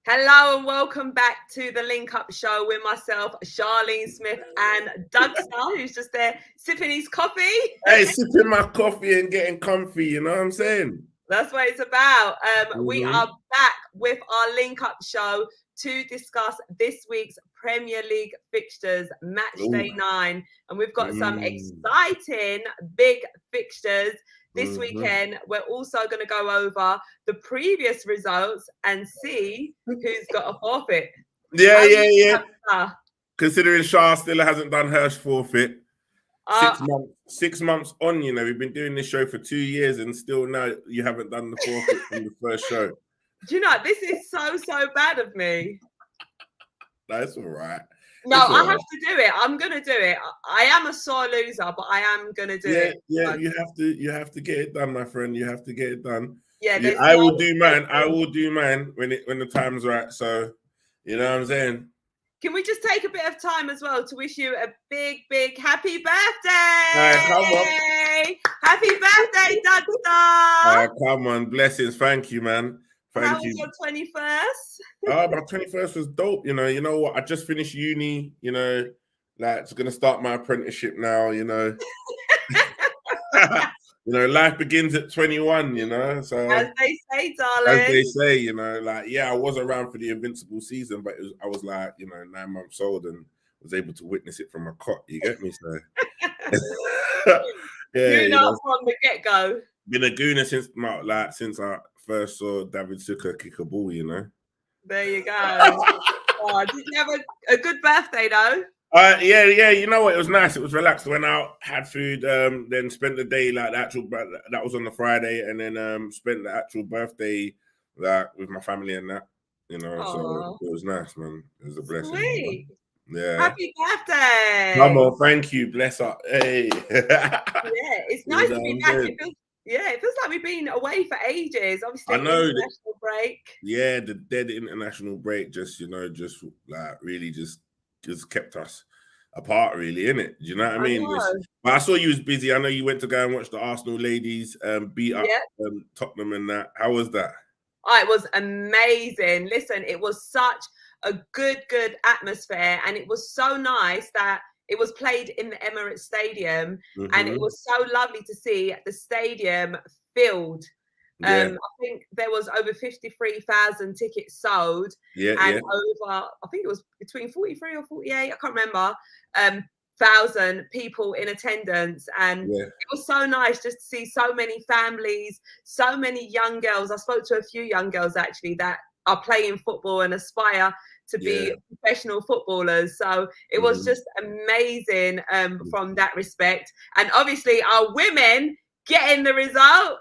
Hello and welcome back to the Link Up Show with myself, Charlene Smith, and Doug Star, who's just there sipping his coffee. Hey, sipping my coffee and getting comfy, you know what I'm saying? That's what it's about. We are back with our Link Up Show to discuss this week's Premier League fixtures, Matchday 9. And we've got some exciting big fixtures this weekend. We're also going to go over the previous results and see who's got a forfeit. Yeah. Considering Char still hasn't done her forfeit. 6 months on, you know, we've been doing this show for 2 years and still now you haven't done the forfeit from the first show. Do you know, this is so bad of me. That's all right. No, I have to do it. I'm gonna do it. I am a sore loser, but I am gonna do it. Yeah, you have to get it done, my friend. You have to get it done. Yeah, I will do mine. I will do mine when the time's right. So, you know what I'm saying? Can we just take a bit of time as well to wish you a big happy birthday? Come on. Happy birthday, Doug Star. Come on, blessings. Thank you, man. How was your 21st? My 21st was dope. You know what? I just finished uni. You know, like it's gonna start my apprenticeship now. You know, you know, life begins at 21. You know, so as they say, darling. As they say, you know, like I was around for the invincible season, but I was like, you know, 9 months old and was able to witness it from a cot. You get me? So yeah, from the get-go. Been a gooner since I first saw David Suker kick a ball, you know. There you go. Did you have a good birthday though? Yeah. You know what? It was nice. It was relaxed. Went out, had food, then spent the day like that was on the Friday, and then spent the actual birthday like with my family and that. You know, so it was nice, man. It was a blessing. Sweet. Yeah. Happy birthday. Come on, thank you. Bless up. Hey. Yeah, it's nice to be back. It feels like we've been away for ages. Obviously, I know international break. Yeah, the dead international break just like really just kept us apart, really, innit? Do you know what I mean? But I saw you was busy. I know you went to go and watch the Arsenal ladies beat up Tottenham and that. How was that? Oh, it was amazing. Listen, it was such a good atmosphere, and it was so nice that it was played in the Emirates Stadium, and it was so lovely to see the stadium filled. I think there was over 53,000 tickets sold, and over, I think it was between 43 or 48, I can't remember, 1,000 people in attendance. And it was so nice just to see so many families, so many young girls. I spoke to a few young girls actually that are playing football and aspire to be professional footballers. So it was just amazing from that respect. And obviously our women getting the result.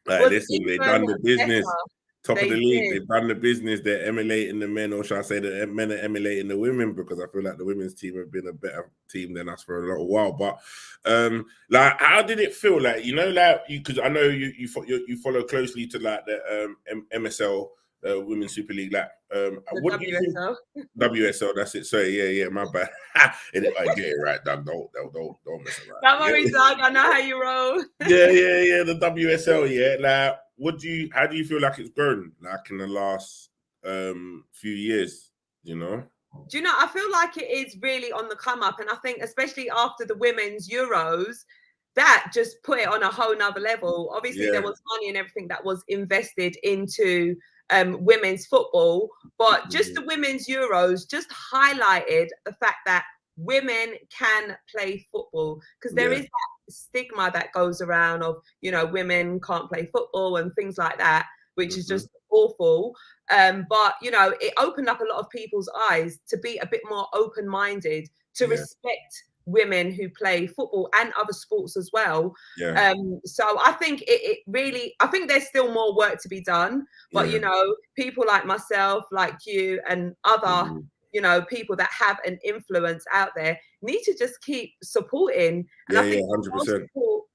Listen, they done the business. Top of the league, they've done the business. They're emulating the men, or shall I say the men are emulating the women, because I feel like the women's team have been a better team than us for a little while. But like, how did it feel? Like, you know, like because I know you follow closely to like the MSL. Women's Super League, like what do you think? WSL, that's it. Sorry, yeah, my bad. I get it right, Doug. Don't mess around. Don't worry, Doug. I know how you roll. Yeah. The WSL, yeah. Like, how do you feel like it's grown, like in the last few years? You know. Do you know? I feel like it is really on the come up, and I think especially after the women's Euros, that just put it on a whole nother level. Obviously, there was money and everything that was invested into women's football, but just the women's Euros just highlighted the fact that women can play football, because there is that stigma that goes around of, you know, women can't play football and things like that, which is just awful. But, you know, it opened up a lot of people's eyes to be a bit more open-minded, to respect women who play football and other sports as well. So I think it really, I think there's still more work to be done, but you know, people like myself, like you, and other you know, people that have an influence out there need to just keep supporting. And I think 100%. Support,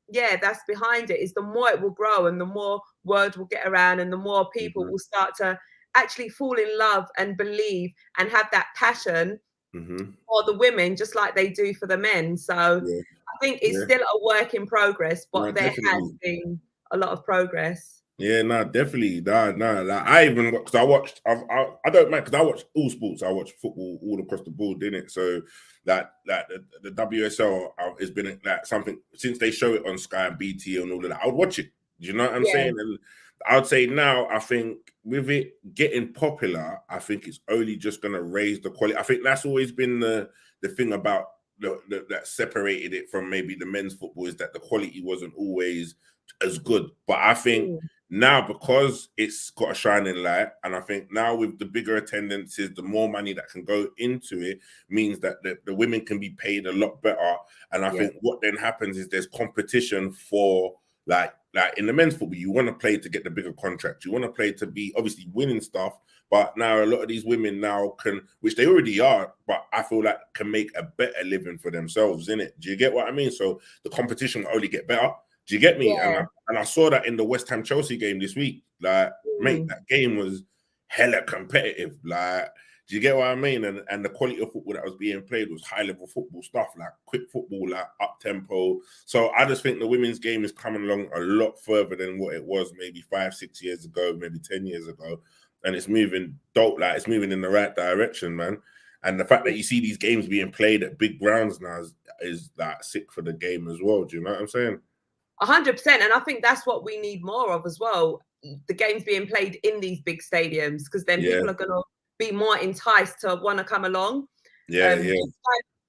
that's behind it, is the more it will grow and the more word will get around and the more people will start to actually fall in love and believe and have that passion for the women, just like they do for the men. So I think it's still a work in progress, but there has been a lot of progress. Yeah, no, definitely. No. Like, I even because I don't mind because I watch all sports. I watch football all across the board, didn't it? So that the WSL has been like something since they show it on Sky and BT and all of that. I would watch it. Do you know what I'm saying? And I would say now, I think with it getting popular, I think it's only just going to raise the quality. I think that's always been the thing about that separated it from maybe the men's football is that the quality wasn't always as good. But I think now because it's got a shining light, and I think now with the bigger attendances, the more money that can go into it means that the women can be paid a lot better. And I think what then happens is there's competition for like in the men's football, you want to play to get the bigger contract. You want to play to be obviously winning stuff. But now a lot of these women now can, which they already are, but I feel like can make a better living for themselves, innit? Do you get what I mean? So the competition will only get better. Do you get me? Yeah. And I saw that in the West Ham Chelsea game this week. Like, mate, that game was hella competitive. Like, do you get what I mean? And the quality of football that was being played was high level football stuff, like quick football, like up tempo. So I just think the women's game is coming along a lot further than what it was maybe 5-6 years ago, maybe 10 years ago. And it's moving dope, like it's moving in the right direction, man. And the fact that you see these games being played at big grounds now is like sick for the game as well. Do you know what I'm saying? 100%, and I think that's what we need more of as well. The games being played in these big stadiums, because then people are going to be more enticed to want to come along. Just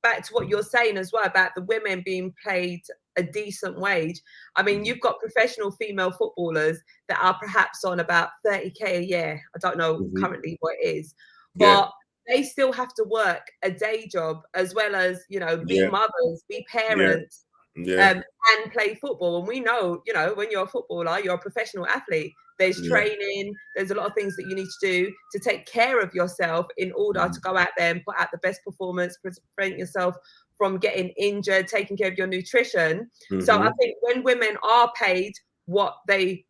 back to what you're saying as well about the women being paid a decent wage. I mean, you've got professional female footballers that are perhaps on about 30k a year. I don't know currently what it is, but they still have to work a day job as well as, you know, be mothers, be parents. And play football. And we know, you know, when you're a footballer, you're a professional athlete. There's training, there's a lot of things that you need to do to take care of yourself in order to go out there and put out the best performance, prevent yourself from getting injured, taking care of your nutrition. So I think when women are paid what they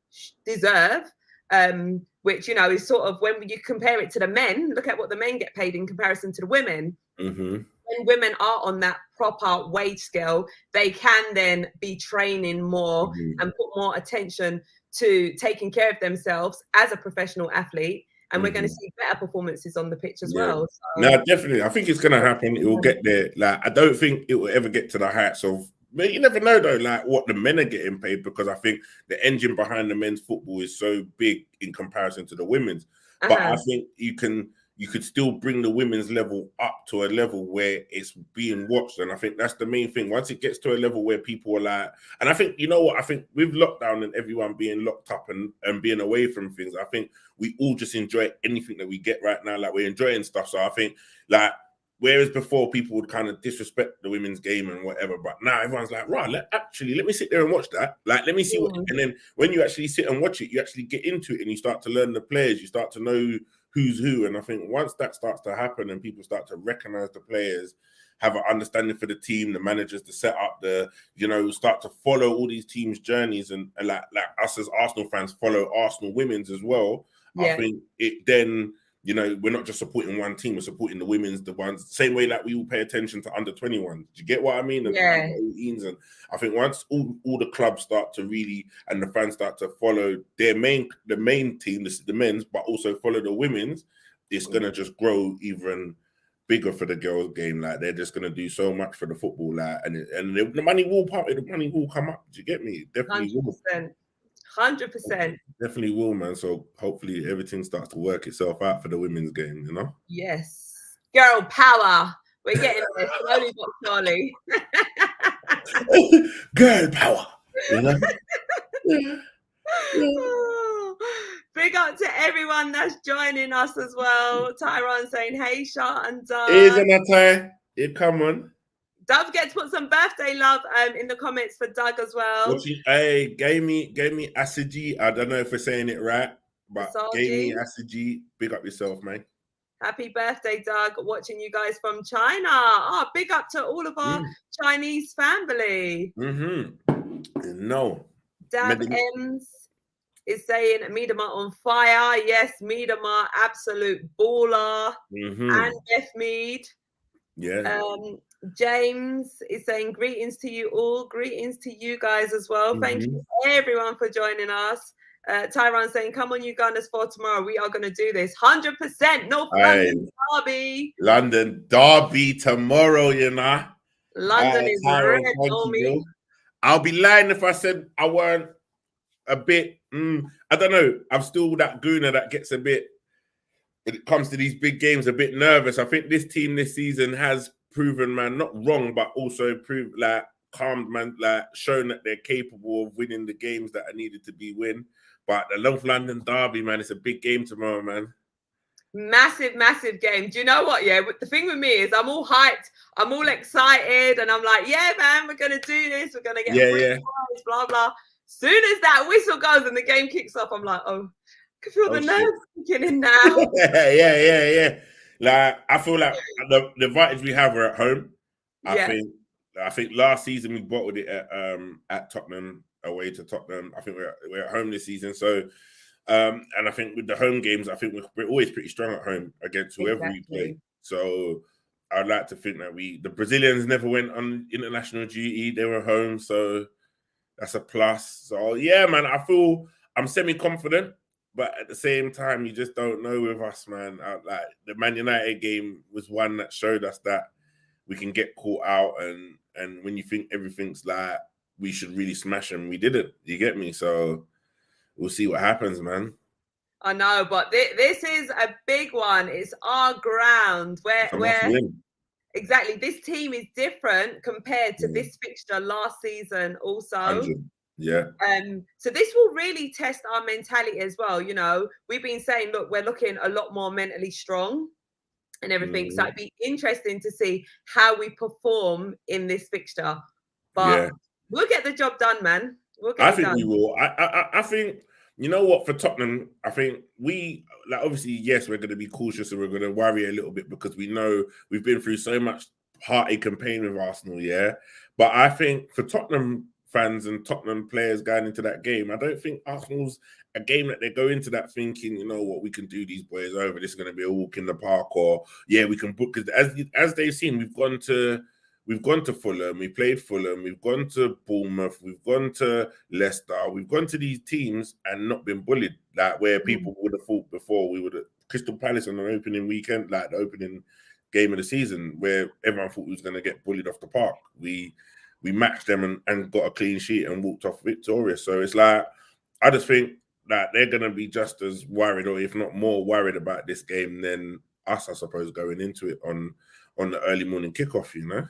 deserve, which, you know, is sort of when you compare it to the men, look at what the men get paid in comparison to the women. When women are on that proper wage scale, they can then be training more and put more attention to taking care of themselves as a professional athlete. And we're going to see better performances on the pitch as well. So. No, definitely. I think it's going to happen. It will get there. Like, I don't think it will ever get to the heights of, but you never know though, like what the men are getting paid, because I think the engine behind the men's football is so big in comparison to the women's. But I think you could still bring the women's level up to a level where it's being watched. And I think that's the main thing. Once it gets to a level where people are like, and I think, you know what, I think with lockdown and everyone being locked up and being away from things, I think we all just enjoy anything that we get right now. Like, we're enjoying stuff. So I think, like, whereas before people would kind of disrespect the women's game and whatever, but now everyone's like, right, let me sit there and watch that. Like, let me see what, and then when you actually sit and watch it, you actually get into it and you start to learn the players, you start to know who's who. And I think once that starts to happen and people start to recognize the players, have an understanding for the team, the managers, the setup, start to follow all these teams' journeys and like us as Arsenal fans follow Arsenal women's as well. I think it then, you know, we're not just supporting one team, we're supporting the women's, the ones, same way like we all pay attention to under 21. Do you get what I mean? And under 18s. And I think once all the clubs start to really, and the fans start to follow the main team, this is the men's, but also follow the women's, it's going to just grow even bigger for the girls' game. Like, they're just going to do so much for the football. Like, and the money will come up. Do you get me? Definitely 100%. will. 100%. Definitely will, man. So hopefully everything starts to work itself out for the women's game, you know? Yes. Girl power. We're getting there slowly but surely. Girl power. You know? Big up to everyone that's joining us as well. Tyrone saying, hey, Char and Doug. Isn't that time? Come on. Don't forget to put some birthday love in the comments for Doug as well. Hey, gave me Asiji. I don't know if we're saying it right, but gave me Asiji. Big up yourself, man. Happy birthday, Doug. Watching you guys from China. Oh, big up to all of our Chinese family. No. Dab M's is saying Miedema on fire. Yes, Miedema, absolute baller. And Beth Mead. Yeah. James is saying greetings to you all. Greetings to you guys as well. Thank you everyone for joining us. Tyron saying, come on, you Gunners, for tomorrow. We are going to do this. 100% North London Derby. London Derby tomorrow, you know. London is red, homie. I'll be lying if I said I weren't a bit, I don't know. I'm still that gooner that gets a bit, when it comes to these big games, a bit nervous. I think this team this season has proven, man, not wrong, but also proved, like, calmed, man, like, shown that they're capable of winning the games that are needed to be win. But the North London Derby, man, it's a big game tomorrow, man. Massive, massive game. Do you know what? Yeah, the thing with me is I'm all hyped, I'm all excited, and I'm like, yeah, man, we're gonna do this. We're gonna get points, blah blah. Soon as that whistle goes and the game kicks off, I'm like, oh, I can feel the nerves kicking in now. yeah. Like, I feel like the advantage we have are at home. I think last season we bottled it at Tottenham, away to Tottenham. I think we're at home this season, so. And I think with the home games, I think we're always pretty strong at home against whoever we play. So I'd like to think that the Brazilians never went on international duty. They were home, so that's a plus. So yeah, man, I feel I'm semi-confident, but at the same time, you just don't know with us, man. Like the Man United game was one that showed us that we can get caught out, and when you think everything's like we should really smash them, we didn't. You get me? So. We'll see what happens, man. I know, but this is a big one. It's our ground where exactly this team is different compared to this fixture last season. Also, 100. Yeah. So this will really test our mentality as well. You know, we've been saying, look, we're looking a lot more mentally strong and everything. So it'd be interesting to see how we perform in this fixture. But we'll get the job done, man. I think we will. I think, you know what, for Tottenham, I think obviously, yes, we're going to be cautious and we're going to worry a little bit because we know we've been through so much heartache and pain with Arsenal, yeah. But I think for Tottenham fans and Tottenham players going into that game, I don't think Arsenal's a game that they go into that thinking, you know what, we can do these boys over. This is going to be a walk in the park, or we can book. Because as they've seen, we've gone to Fulham, we played Fulham, we've gone to Bournemouth, we've gone to Leicester, we've gone to these teams and not been bullied, like where people would have thought before we would have. Crystal Palace on the opening weekend, like the opening game of the season, where everyone thought we was going to get bullied off the park. We matched them and got a clean sheet and walked off victorious. So it's like, I just think that they're going to be just as worried, or if not more worried about this game than us, I suppose, going into it on the early morning kickoff, you know?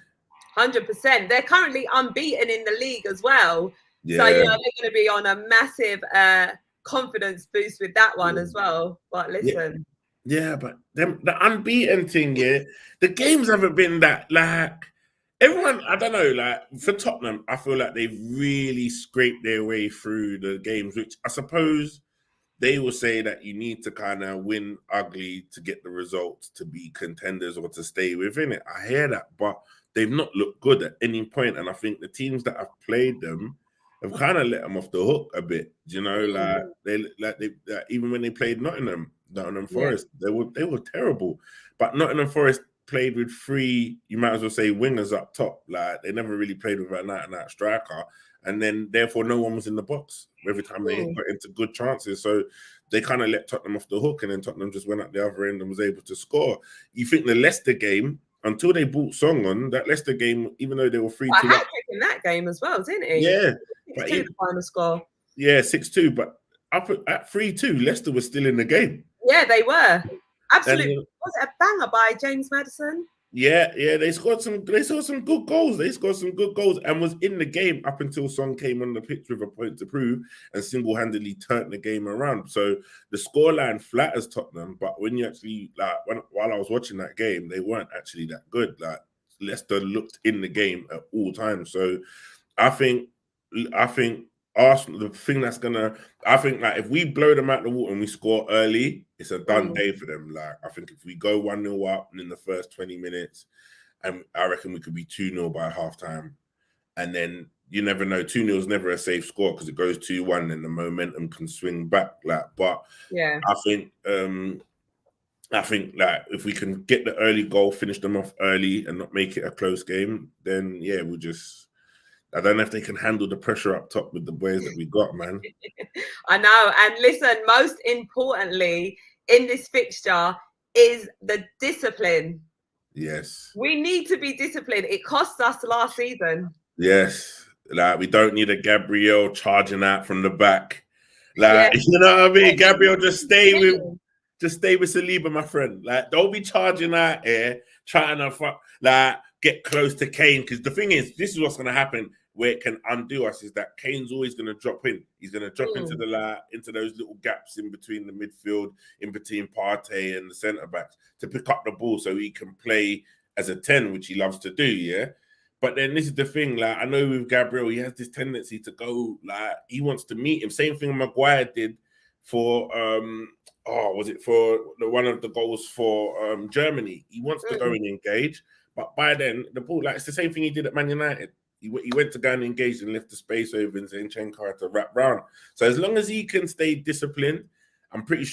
100%. They're currently unbeaten in the league as well. So they're going to be on a massive confidence boost with that one as well. But listen. Yeah, but the unbeaten thing, the games haven't been that, like, everyone, I don't know, like, for Tottenham, I feel like they've really scraped their way through the games, which I suppose they will say that you need to kind of win ugly to get the results to be contenders or to stay within it. I hear that, but they've not looked good at any point, and I think the teams that have played them have kind of let them off the hook a bit. You know, they even when they played Nottingham Forest, they were terrible. But Nottingham Forest played with three, you might as well say, wingers up top. Like, they never really played with an out-and-out striker, and then therefore no one was in the box every time they got into good chances. So they kind of let Tottenham off the hook, and then Tottenham just went at the other end and was able to score. You think the Leicester game, until they brought Song on, that Leicester game, even though they were 3-2 up in that game as well, didn't he? Yeah, 6-2 the final score. Yeah, 6-2. But up at 3-2, Leicester was still in the game. Yeah, they were. Absolutely. Was it a banger by James Maddison? Yeah, they scored some good goals. They scored some good goals and was in the game up until Son came on the pitch with a point to prove and single-handedly turned the game around. So the scoreline flatters Tottenham, but when you actually, while I was watching that game, they weren't actually that good. Like, Leicester looked in the game at all times. So I think Arsenal, the thing that's I think like if we blow them out the water and we score early, it's a done day for them. Like, I think if we go 1-0 up and in the first 20 minutes, and I reckon we could be 2-0 by halftime. And then you never know, 2-0 is never a safe score because it goes 2-1 and the momentum can swing back. But I think like if we can get the early goal, finish them off early and not make it a close game, then we'll just I don't know if they can handle the pressure up top with the boys that we got, man. I know. And listen, most importantly in this fixture is the discipline. Yes. We need to be disciplined. It cost us last season. Yes. Like, we don't need a Gabriel charging out from the back. Like, you know what I mean? Gabriel, just stay with Saliba, my friend. Like, don't be charging out here, trying to get close to Kane. Because the thing is, this is what's going to happen where it can undo us, is that Kane's always going to drop in. He's going to drop into those little gaps in between the midfield, in between Partey and the centre backs, to pick up the ball so he can play as a 10, which he loves to do, yeah? But then this is the thing, like, I know with Gabriel, he has this tendency to go, like, he wants to meet him. Same thing Maguire did for, was it for one of the goals for Germany? He wants to go and engage, but by then, the ball, like, it's the same thing he did at Man United. He went to go and engage and lift the space over and Zinchenko had to wrap round. So as long as he can stay disciplined, I'm pretty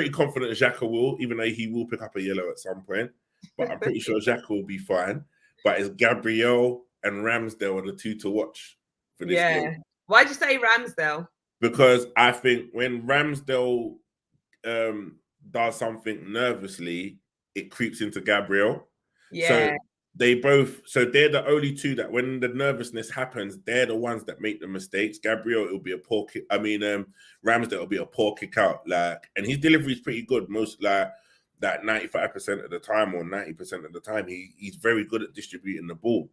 confident Xhaka will, even though he will pick up a yellow at some point, but I'm pretty sure Xhaka will be fine. But it's Gabriel and Ramsdale are the two to watch for this game. Why'd you say Ramsdale? Because I think when Ramsdale does something nervously, it creeps into Gabriel. Yeah. So they're the only two that when the nervousness happens, they're the ones that make the mistakes. Gabriel, it'll be a poor kick. Ramsdale will be a poor kick out. Like, and his delivery is pretty good. Most like that 95% of the time or 90% of the time, he's very good at distributing the ball.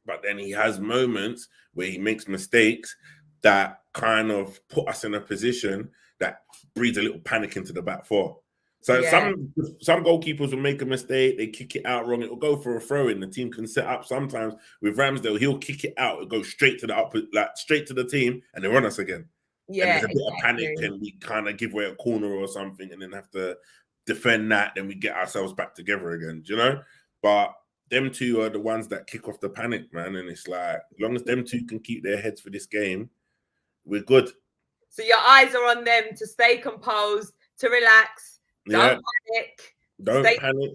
But then he has moments where he makes mistakes that kind of put us in a position that breeds a little panic into the back four. So some goalkeepers will make a mistake, they kick it out wrong, it'll go for a throw in. The team can set up. Sometimes with Ramsdale, he'll kick it out, it'll go straight to the team, and they run us again. Yeah, and there's a bit of panic, and we kind of give away a corner or something, and then have to defend that. Then we get ourselves back together again. Do you know? But them two are the ones that kick off the panic, man. And it's like, as long as them two can keep their heads for this game, we're good. So your eyes are on them to stay composed, to relax. Don't panic. Don't panic.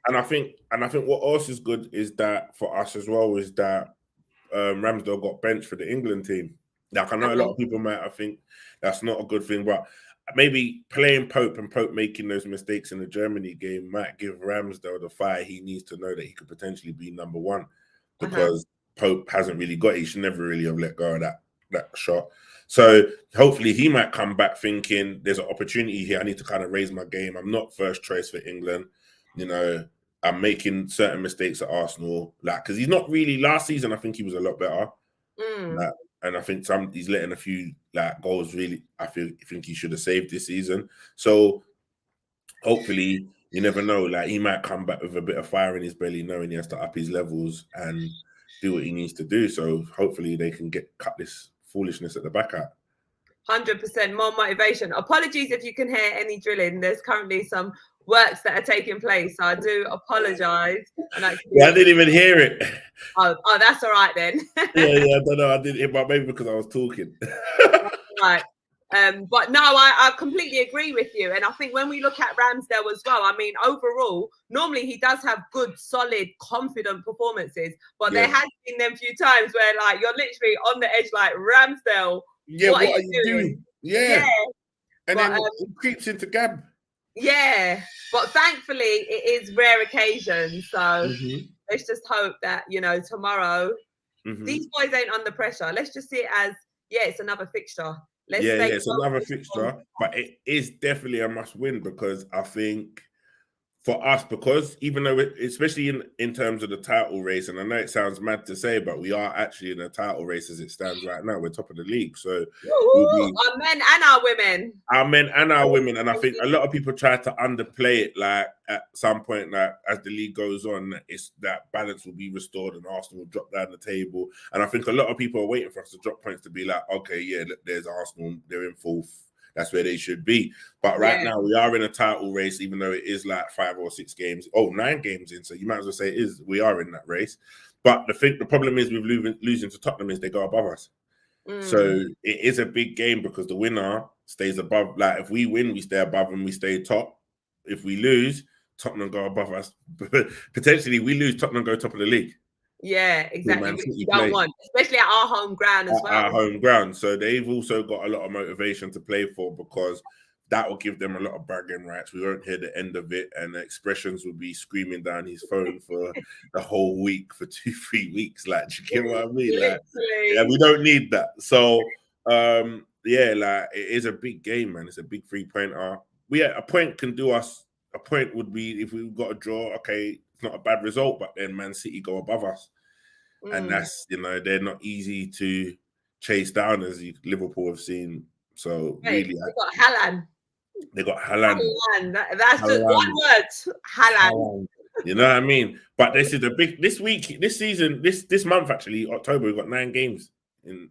And I think what else is good is that for us as well is that Ramsdale got benched for the England team. Like, I know a lot of people might think that's not a good thing, but maybe playing Pope and Pope making those mistakes in the Germany game might give Ramsdale the fire he needs to know that he could potentially be number one, because Pope hasn't really got it. He should never really have let go of that shot. So hopefully he might come back thinking there's an opportunity here. I need to kind of raise my game. I'm not first choice for England. You know, I'm making certain mistakes at Arsenal. Like, because he's not really, last season, I think he was a lot better. Like, and I think he's letting a few like goals really, I think he should have saved this season. So hopefully, you never know, like he might come back with a bit of fire in his belly, knowing he has to up his levels and do what he needs to do. So hopefully they can cut this foolishness at the back out. 100% more motivation. Apologies if you can hear any drilling. There's currently some works that are taking place, so I do apologize. I didn't even hear it. Oh, that's all right then. yeah, I don't know. I didn't, but maybe because I was talking. Right. But no, I completely agree with you. And I think when we look at Ramsdale as well, I mean, overall, normally he does have good, solid, confident performances. But there has been them few times where, like, you're literally on the edge, like, Ramsdale, what are you doing? Yeah. And then it creeps into Gab. Yeah. But thankfully, it is rare occasions. So let's just hope that, you know, tomorrow, these boys ain't under pressure. Let's just see it as, it's another fixture. It's another fixture, but it is definitely a must win, because I think for us, because even though especially in terms of the title race, and I know it sounds mad to say, but we are actually in a title race as it stands right now. We're top of the league. So our men and our women. Our men and our women. And I think a lot of people try to underplay it, like at some point, like as the league goes on, it's that balance will be restored and Arsenal will drop down the table. And I think a lot of people are waiting for us to drop points to be like, okay, yeah, look, there's Arsenal, they're in fourth. That's where they should be. But right now we are in a title race, even though it is like 5 or 6 games. 9 games in. So you might as well say we are in that race. But the problem is with losing to Tottenham is they go above us. So it is a big game, because the winner stays above. Like, if we win, we stay above and we stay top. If we lose, Tottenham go above us. Potentially we lose, Tottenham go top of the league. Yeah, exactly. Man Which City you don't play want, especially at our home ground as at our well. home ground. So they've also got a lot of motivation to play for, because that will give them a lot of bragging rights. We won't hear the end of it, and the expressions will be screaming down his phone for the whole week, for 2-3 weeks. Like, do you get what I mean? Like, yeah, we don't need that. So yeah, like, it is a big game, man. It's a big 3-pointer. A point can do us. A point would be if we've got a draw. Okay, it's not a bad result, but then Man City go above us. And that's, they're not easy to chase down, as Liverpool have seen. So really, they got Haaland. They got Haaland. That's just one word, Haaland. You know what I mean? But this is this season, this month actually, October, we've got 9 games in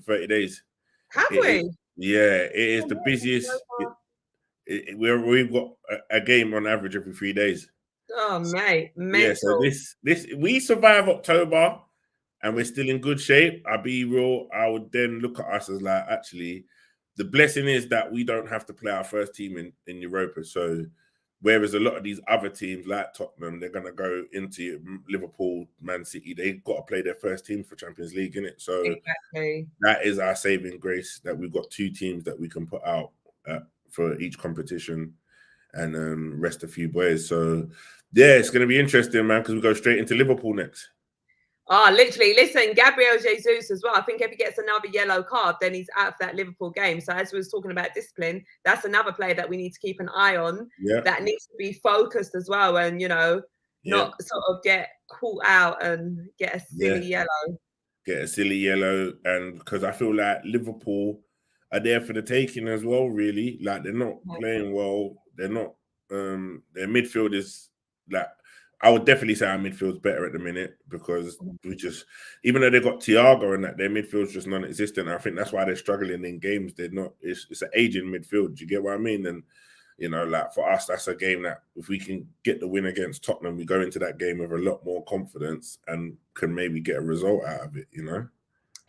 30 days. Have we? Yeah, it is the busiest. We've got a game on average every 3 days. Oh, mate, mental. Yeah, so this we survive October and we're still in good shape. I'll be real. I would then look at us as like, actually, the blessing is that we don't have to play our first team in Europa. So whereas a lot of these other teams like Tottenham, they're going to go into Liverpool, Man City, they've got to play their first team for Champions League, innit? So exactly. That is our saving grace, that we've got 2 teams that we can put out for each competition and rest a few boys. So yeah, it's going to be interesting, man, because we go straight into Liverpool next. Oh, literally. Listen, Gabriel Jesus as well. I think if he gets another yellow card, then he's out of that Liverpool game. So as we was talking about discipline, that's another player that we need to keep an eye on. Yeah. That needs to be focused as well, and not sort of get caught out and get a silly yellow. Get a silly yellow, and because I feel like Liverpool are there for the taking as well. Really, like, they're not playing well. They're not. Their midfield is like. I would definitely say our midfield's better at the minute, because we just, even though they got Thiago and that, their midfield's just non-existent. I think that's why they're struggling in games. They're not. It's an aging midfield. Do you get what I mean? And like, for us, that's a game that if we can get the win against Tottenham, we go into that game with a lot more confidence and can maybe get a result out of it.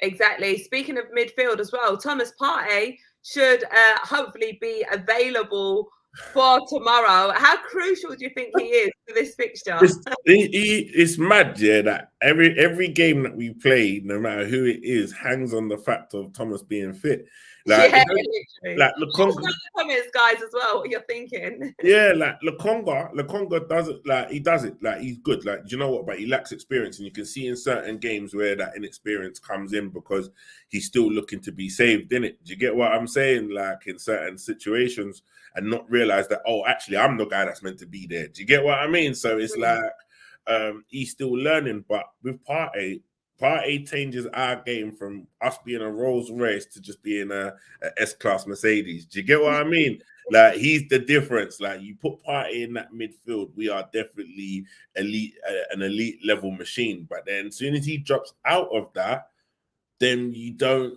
Exactly. Speaking of midfield as well, Thomas Partey should hopefully be available for tomorrow. How crucial do you think he is for this fixture? It's mad, yeah, that every game that we play, no matter who it is, hangs on the fact of Thomas being fit. Like, literally. Like Lokonga, comments, guys, as well. What you're thinking? Yeah, like Lokonga does it. Like, he does it. Like, he's good. Like, do you know what? But he lacks experience, and you can see in certain games where that inexperience comes in, because he's still looking to be saved, innit? Do you get what I'm saying? Like, in certain situations, and not realize that, oh, actually, I'm the guy that's meant to be there. Do you get what I mean? So it's like, he's still learning. But with Partey changes our game from us being a Rolls Royce to just being a S-Class Mercedes. Do you get what I mean? Like, he's the difference. Like, you put Partey in that midfield, we are definitely an elite level machine. But then as soon as he drops out of that, then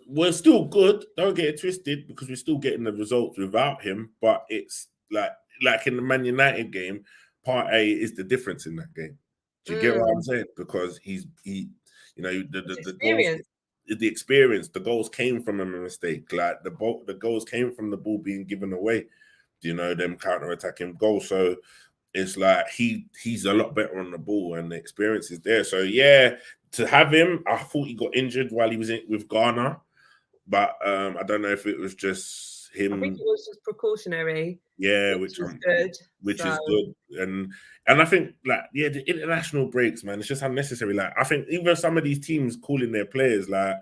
we're still good. Don't get it twisted, because we're still getting the results without him. But it's like in the Man United game, Partey is the difference in that game. Do you get what I'm saying? Because the goals, the experience, the goals came from a mistake. Like, the goals came from the ball being given away. Them counter-attacking goals. So it's like he's a lot better on the ball, and the experience is there. So yeah, to have him, I thought he got injured while he was with Ghana, but I don't know if it was just him. I think it was just precautionary. Yeah, which is good. Is good, and I think, like, the international breaks, man, it's just unnecessary. Like, I think even some of these teams calling their players like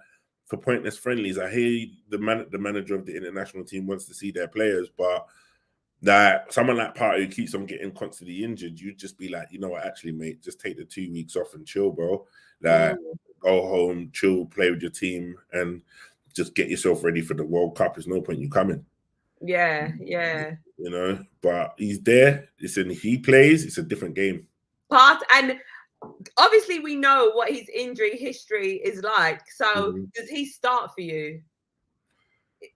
for pointless friendlies. I hear the manager of the international team wants to see their players, but that someone like Partey who keeps on getting constantly injured, you'd just be like, you know what, actually, mate, just take the 2 weeks off and chill, bro. Like, go home, chill, play with your team, and just get yourself ready for the World Cup. There's no point you coming. Yeah. But he's there. If he plays, it's a different game. And obviously we know what his injury history is like. So does he start for you?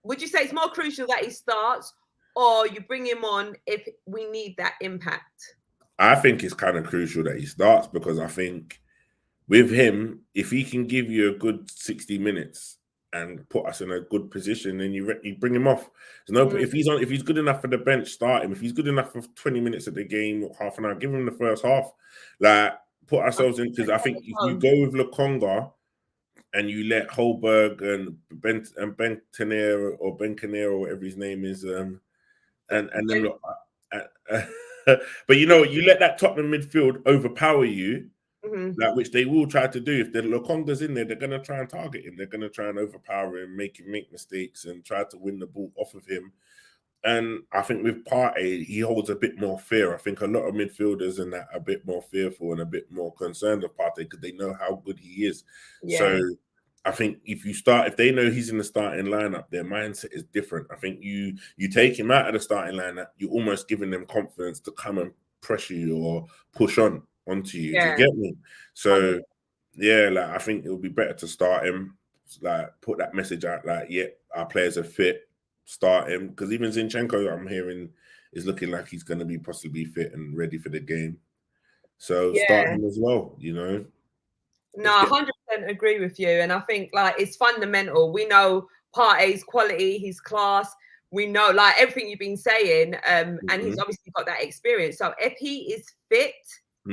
Would you say it's more crucial that he starts, or you bring him on if we need that impact? I think it's kind of crucial that he starts, because I think with him, if he can give you a good 60 minutes and put us in a good position, then you bring him off. If he's good enough for the bench, start him. If he's good enough for 20 minutes of the game or half an hour, give him the first half. Like, put ourselves in, because I think if you go with Lokonga and you let Holberg and Bentanere or Bencanero, whatever his name is, and then look, but you know, you let that Tottenham midfield overpower you, like, which they will try to do. If the Lokonga's in there, they're going to try and target him. They're going to try and overpower him, make mistakes, and try to win the ball off of him. And I think with Partey, he holds a bit more fear. I think a lot of midfielders and that are a bit more fearful and a bit more concerned of Partey because they know how good he is. Yeah. So I think if they know he's in the starting lineup, their mindset is different. I think you take him out of the starting lineup, you're almost giving them confidence to come and pressure you or push onto you. Yeah. Do you get me? So yeah, like, I think it would be better to start him, like, put that message out, like, yeah, our players are fit. Start him, because even Zinchenko, I'm hearing, is looking like he's going to be possibly fit and ready for the game. So start him as well, you know. No, 100% agree with you. And I think, like, it's fundamental. We know Partey's quality, his class. We know, like, everything you've been saying, and he's obviously got that experience. So if he is fit,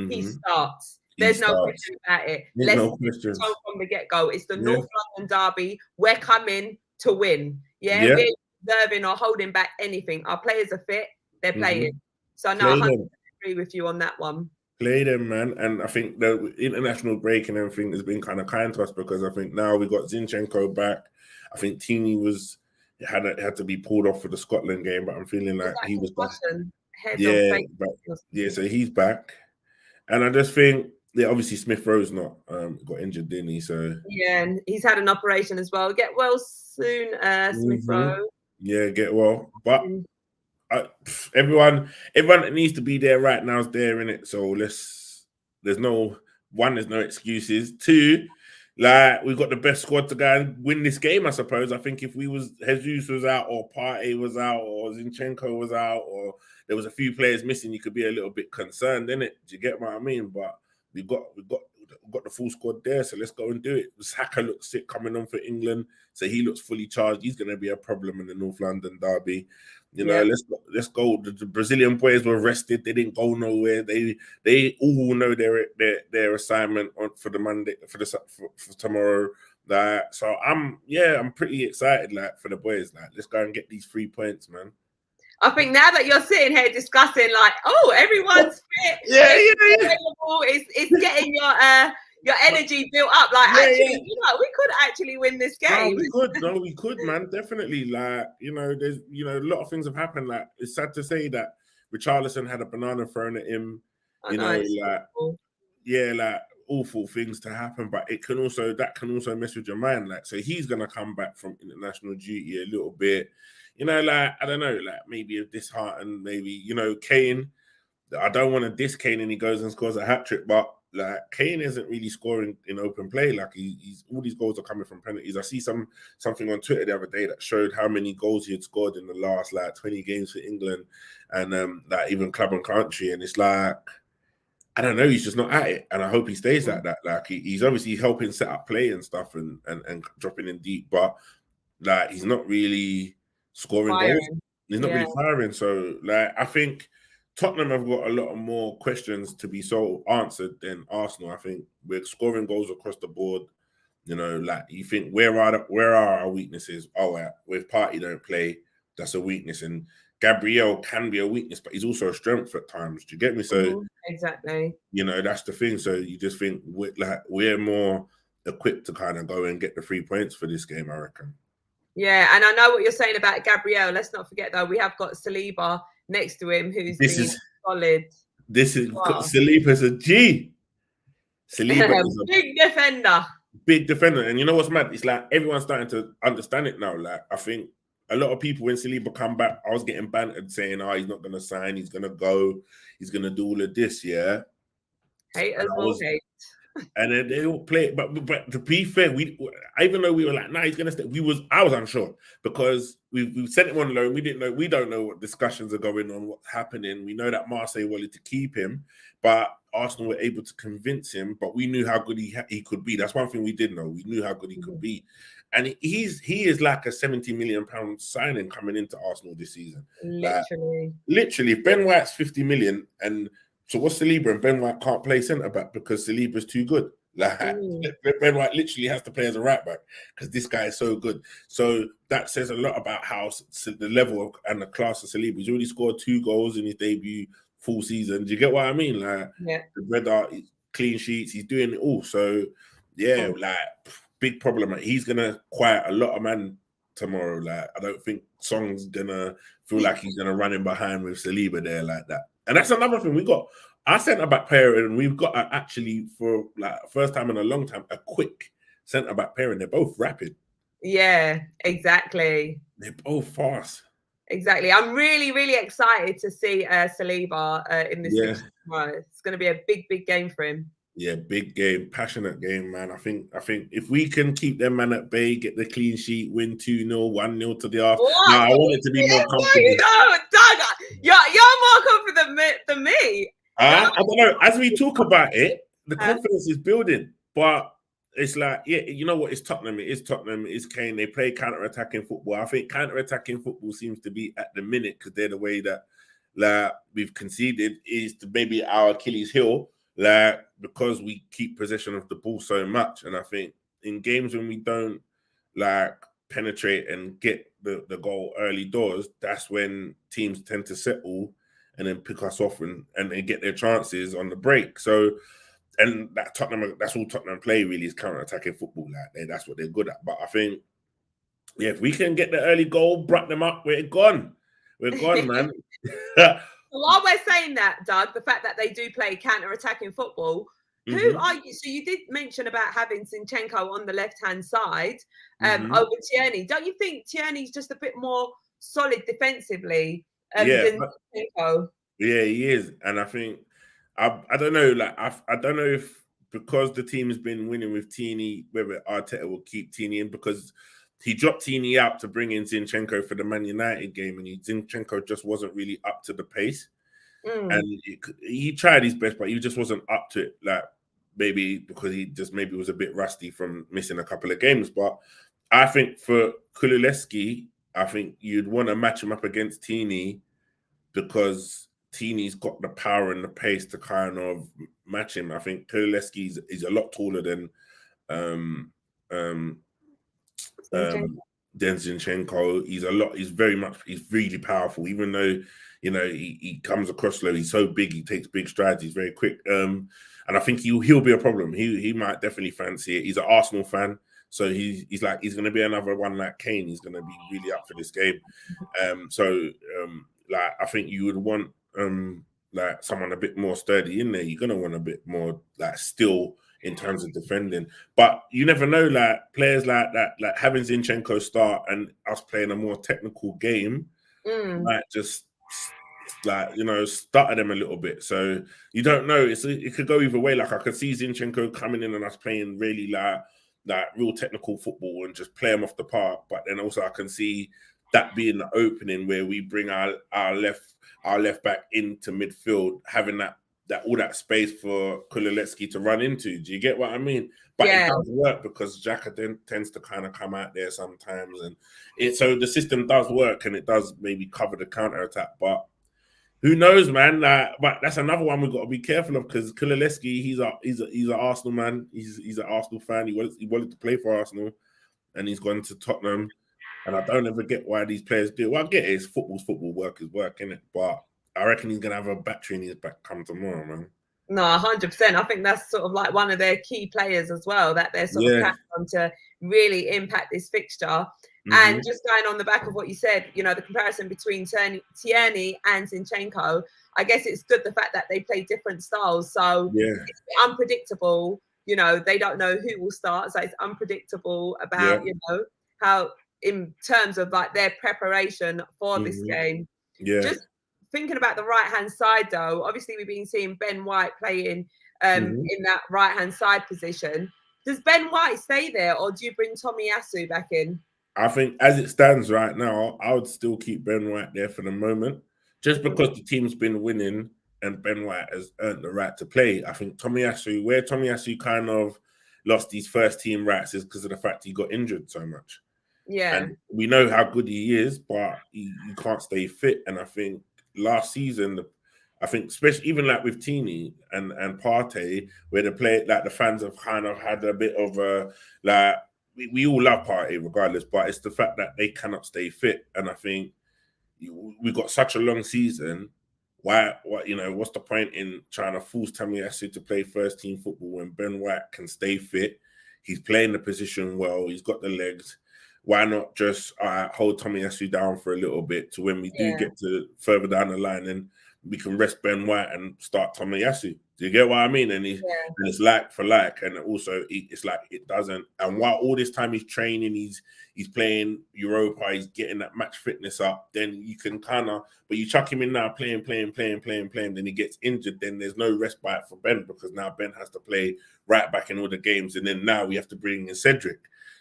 he starts. There's no question about it. Let's go from the get-go. It's the North London derby. We're coming to win. Yeah. We're reserving or holding back anything. Our players are fit, they're playing. So no, I agree with you on that one. Play them, man. And I think the international break and everything has been kind of kind to us, because I think now we got Zinchenko back. I think Tini had to be pulled off for the Scotland game, but I'm feeling like he was back. So he's back. And I just think, obviously Smith Rowe's not got injured, didn't he? So yeah, and he's had an operation as well. Get well soon, Smith Rowe. Yeah, get well. But everyone that needs to be there right now is there, in it. So there's no excuses. Two, like, we've got the best squad to go and win this game, I suppose. I think if Jesus was out, or Partey was out, or Zinchenko was out, or there was a few players missing, you could be a little bit concerned, innit? Do you get what I mean? But we've got the full squad there, so let's go and do it. Saka looks sick coming on for England, so he looks fully charged. He's going to be a problem in the North London derby. You know, let's go. The Brazilian boys were rested; they didn't go nowhere. They all know their assignment for the Monday for tomorrow. So I'm pretty excited, like, for the boys. Like, let's go and get these 3 points, man. I think now that you're sitting here discussing, like, everyone's fit, available, it's getting your energy built up. Like, actually, you know, we could actually win this game. We could, man, definitely. Like, you know, there's, you know, a lot of things have happened. Like, it's sad to say that Richarlison had a banana thrown at him. Like, awful things to happen, but that can also mess with your mind. Like, so he's gonna come back from international duty a little bit. You know, like, I don't know, like, maybe disheartened, maybe, you know, Kane. I don't want to diss Kane and he goes and scores a hat-trick, but, like, Kane isn't really scoring in open play. Like, he's all these goals are coming from penalties. I see something on Twitter the other day that showed how many goals he had scored in the last, like, 20 games for England, and like, even club and country, and it's like, I don't know, he's just not at it, and I hope he stays like that. Like, he's obviously helping set up play and stuff, and dropping in deep, but, like, he's not really scoring goals. He's not really firing. So, like, I think Tottenham have got a lot of more questions to be answered than Arsenal. I think we're scoring goals across the board. You know, like, you think, where are our weaknesses? With Partey don't play, that's a weakness, and Gabriel can be a weakness, but he's also a strength at times. Do you get me? So exactly, you know, that's the thing. So you just think we're more equipped to kind of go and get the 3 points for this game, I reckon. Yeah, and I know what you're saying about Gabriel. Let's not forget, though, we have got Saliba next to him, who's solid. Saliba's a G. Saliba is a big defender. Big defender. And you know what's mad? It's like everyone's starting to understand it now. Like, I think a lot of people, when Saliba come back, I was getting bantered saying, he's not going to sign, he's going to go, he's going to do all of this, yeah? Haters will hate. And then they all play, but to be fair, even though we were like, he's gonna stay. I was unsure, because we sent him on loan. We don't know what discussions are going on, what's happening. We know that Marseille wanted to keep him, but Arsenal were able to convince him. But we knew how good he could be. That's one thing we did know. We knew how good he could be, and he is like a £70 million signing coming into Arsenal this season. Literally, if Ben White's 50 million and So what's Saliba and Ben White can't play centre back because Saliba's too good. Like Ben White literally has to play as a right back because this guy is so good. So that says a lot about how the level and the class of Saliba. He's already scored 2 goals in his debut full season. Do you get what I mean? Like the red art, clean sheets, he's doing it all. So yeah, like big problem. He's gonna quiet a lot of man tomorrow. Like I don't think Song's gonna feel like he's gonna run in behind with Saliba there like that. And that's another thing we got. Our centre back pairing, and we've got actually for like first time in a long time a quick centre back pairing. They're both rapid. Yeah, exactly. They're both fast. Exactly. I'm really, really excited to see Saliba in this fixture tomorrow. It's going to be a big game for him. Yeah, big game, passionate game, man. I think if we can keep them man at bay, get the clean sheet, win 2-0, 1-0 to the half. Now I want it to be more confident. Doug, you're more confident than me. I don't know. As we talk about it, the confidence is building, but it's like, yeah, you know what? It's Tottenham. It is Tottenham. It's Kane. They play counter-attacking football. I think counter-attacking football seems to be at the minute because they're the way that like we've conceded is to maybe our Achilles heel. Like because we keep possession of the ball so much, and I think in games when we don't like penetrate and get the goal early doors, that's when teams tend to settle and then pick us off and get their chances on the break. So, and that Tottenham, that's all Tottenham play really is counter-attacking football. Like that's what they're good at. But I think, yeah, if we can get the early goal, brought them up, we're gone. We're gone, man. While we're saying that, Doug, the fact that they do play counter-attacking football, who are you? So you did mention about having Zinchenko on the left-hand side over Tierney. Don't you think Tierney's just a bit more solid defensively than Zinchenko? Yeah, he is. And I think, I don't know, like, I don't know if because the team has been winning with Tierney, whether Arteta will keep Tierney in because he dropped Tierney out to bring in Zinchenko for the Man United game, and Zinchenko just wasn't really up to the pace. And he tried his best, but he just wasn't up to it. Like maybe because he just maybe was a bit rusty from missing a couple of games. But I think for Kulusevski, I think you'd want to match him up against Tierney because Tierney's got the power and the pace to kind of match him. I think Kulusevski is a lot taller than Zinchenko. He's really powerful, even though he comes across slow. He's so big, he takes big strides, he's very quick. And I think he'll be a problem. He might definitely fancy it. He's an Arsenal fan, so he's gonna be another one like Kane. He's gonna be really up for this game. Like I think you would want like someone a bit more sturdy in there. You're gonna want a bit more like still in terms of defending, but you never know. Like players like that, like having Zinchenko start and us playing a more technical game, might just like started them a little bit. So you don't know. It could go either way. Like I could see Zinchenko coming in and us playing really like real technical football and just play them off the park. But then also I can see that being the opening where we bring our left back into midfield, having that all that space for Kulusevski to run into. Do you get what I mean? But it does work because Xhaka then tends to kind of come out there sometimes, and so the system does work and it does maybe cover the counter attack. But who knows, man? But that's another one we've got to be careful of because Kulusevski, he's an Arsenal man. He's an Arsenal fan. He wanted to play for Arsenal, and he's gone to Tottenham. And I don't ever get why these players do. Well, I get it. It's football's football. Work is work, innit? But I reckon he's going to have a battery in his back come tomorrow, man. No, 100%. I think that's sort of like one of their key players as well, that they're sort of counting on to really impact this fixture. And just going on the back of what you said, the comparison between Tierney and Zinchenko, I guess it's good the fact that they play different styles. So it's unpredictable. They don't know who will start. So it's unpredictable about, how in terms of like their preparation for this game. Just thinking about the right-hand side, though, obviously we've been seeing Ben White playing in that right-hand side position. Does Ben White stay there, or do you bring Tomiyasu back in? I think as it stands right now, I would still keep Ben White there for the moment, just because the team's been winning and Ben White has earned the right to play. I think where Tomiyasu kind of lost his first team rights is because of the fact he got injured so much. Yeah. And we know how good he is, but he can't stay fit. And I think last season, I think, especially even like with Tini and Partey, where the fans have kind of had a bit of a like we all love Partey regardless, but it's the fact that they cannot stay fit, and I think we got such a long season. What's the point in trying to force Tomiyasu to play first team football when Ben White can stay fit? He's playing the position well. He's got the legs. Why not just hold Tomiyasu down for a little bit to when we do get to further down the line, and we can rest Ben White and start Tomiyasu? Do you get what I mean? And it's like for like, and also it's like it doesn't. And while all this time he's training, he's playing Europa, he's getting that match fitness up. Then you can but you chuck him in now, playing. Then he gets injured. Then there's no respite for Ben because now Ben has to play right back in all the games, and then now we have to bring in Cedric.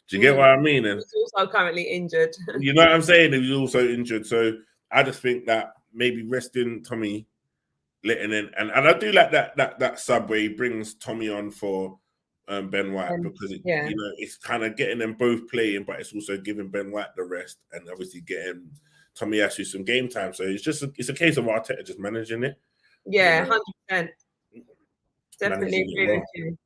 Do you get what I mean? And he's also currently injured. You know what I'm saying? He's also injured. So I just think that maybe resting Tommy, letting in, and I do like that sub where he brings Tommy on for Ben White because it's kind of getting them both playing, but it's also giving Ben White the rest and obviously getting Tomiyasu some game time. So it's a case of Arteta just managing it. Yeah, 100%. Definitely agree with you.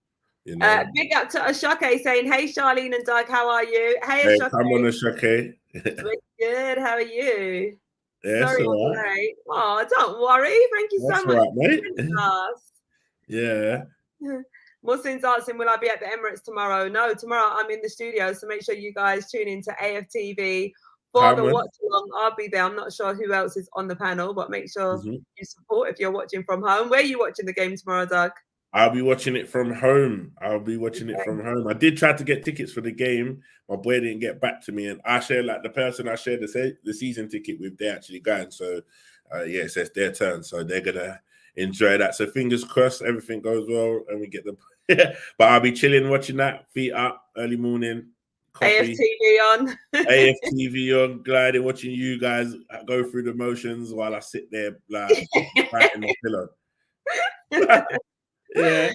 Big up to Ashake saying, "Hey Charlene and Doug, how are you?" Hey Ashake. Come on, Ashake. Good. How are you? Yeah, sorry, all right. late. Oh, don't worry. Thank you so much. Right, mate. Yeah. Muhsin's asking, will I be at the Emirates tomorrow? No, tomorrow I'm in the studio, so make sure you guys tune into AFTV for the watch along. I'll be there. I'm not sure who else is on the panel, but make sure you support if you're watching from home. Where are you watching the game tomorrow, Doug? I'll be watching it from home. I did try to get tickets for the game. My boy didn't get back to me, and the person I shared the season ticket with, they're actually going. So, so it's their turn. So they're gonna enjoy that. So fingers crossed, everything goes well, and we get the. But I'll be chilling, watching that, feet up, early morning, coffee, AFTV on, AFTV on, gliding, watching you guys go through the motions while I sit there like right in my pillow. Yeah.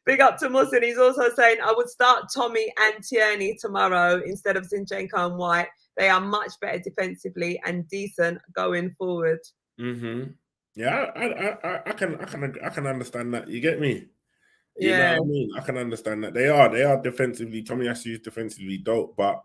Big up to Muhsin. He's also saying, I would start Tommy and Tierney tomorrow instead of Zinchenko and White. They are much better defensively and decent going forward. Yeah, I can understand that. You get me? You know what I mean? I can understand that. They are defensively. Tomiyasu is defensively dope, but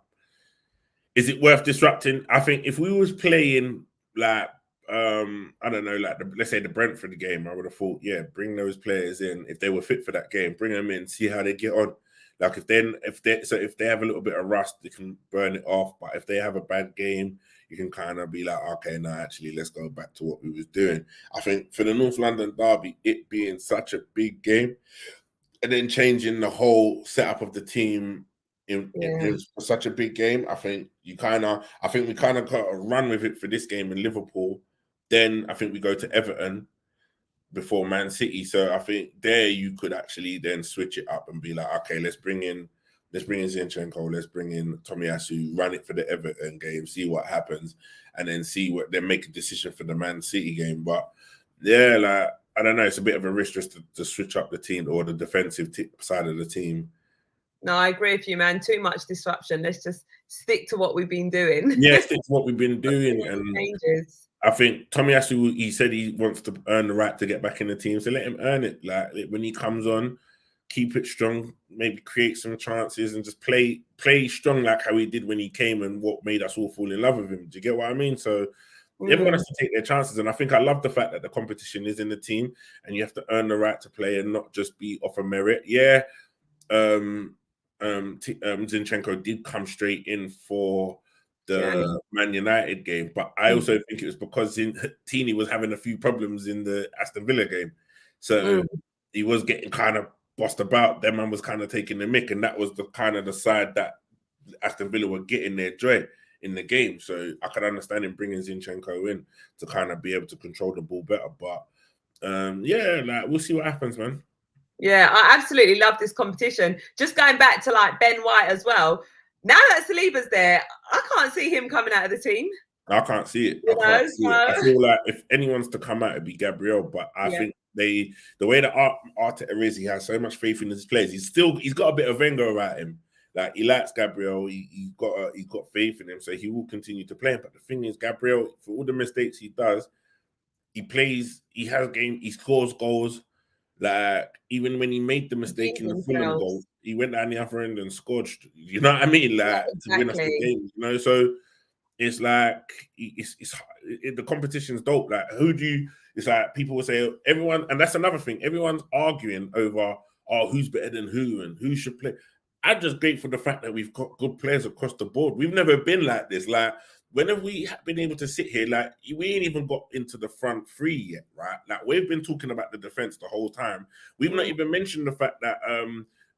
is it worth disrupting? I think if we was playing like I don't know, like let's say the Brentford game, I would have thought, bring those players in if they were fit for that game, bring them in, see how they get on. Like if they have a little bit of rust, they can burn it off. But if they have a bad game, you can kind of be like, okay, no, actually, let's go back to what we was doing. I think for the North London derby, it being such a big game, and then changing the whole setup of the team in such a big game, I think we kind of got to run with it for this game in Liverpool. Then I think we go to Everton before Man City. So I think there you could actually then switch it up and be like, okay, let's bring in Zinchenko, let's bring in Tomiyasu, run it for the Everton game, see what happens, and then make a decision for the Man City game. But I don't know, it's a bit of a risk just to switch up the team or the defensive side of the team. No, I agree with you, man. Too much disruption. Let's just stick to what we've been doing. Yeah, stick to what we've been doing. And changes. I think Tomiyasu, he said he wants to earn the right to get back in the team. So let him earn it. Like when he comes on, keep it strong, maybe create some chances and just play strong like how he did when he came and what made us all fall in love with him. Do you get what I mean? So everyone has to take their chances. And I think I love the fact that the competition is in the team and you have to earn the right to play and not just be off a merit. Yeah. Zinchenko did come straight in for the Man United game, but I also think it was because Tini was having a few problems in the Aston Villa game, so he was getting kind of bossed about. Their man was kind of taking the mick, and that was the kind of the side that Aston Villa were getting their joy in the game. So I could understand him bringing Zinchenko in to kind of be able to control the ball better. But we'll see what happens, man. Yeah, I absolutely love this competition. Just going back to like Ben White as well. Now that Saliba's there, I can't see him coming out of the team. I can't see it. I feel like if anyone's to come out, it'd be Gabriel. But I think the way that Arteta is, he has so much faith in his players. He's got a bit of Wenger about him. Like he likes Gabriel. He's got faith in him, so he will continue to play him. But the thing is, Gabriel, for all the mistakes he does, he plays, he has game, he scores goals. Like, even when he made the mistake in the Fulham goal, he went down the other end and scored. You know what I mean? Like, to win us the game. You know, so it's like the competition's dope. Like, who do you? It's like people will say everyone, and that's another thing. Everyone's arguing over who's better than who and who should play. I'm just grateful for the fact that we've got good players across the board. We've never been like this. Like, when have we been able to sit here? Like, we ain't even got into the front three yet, right? Like, we've been talking about the defense the whole time. We've not even mentioned the fact that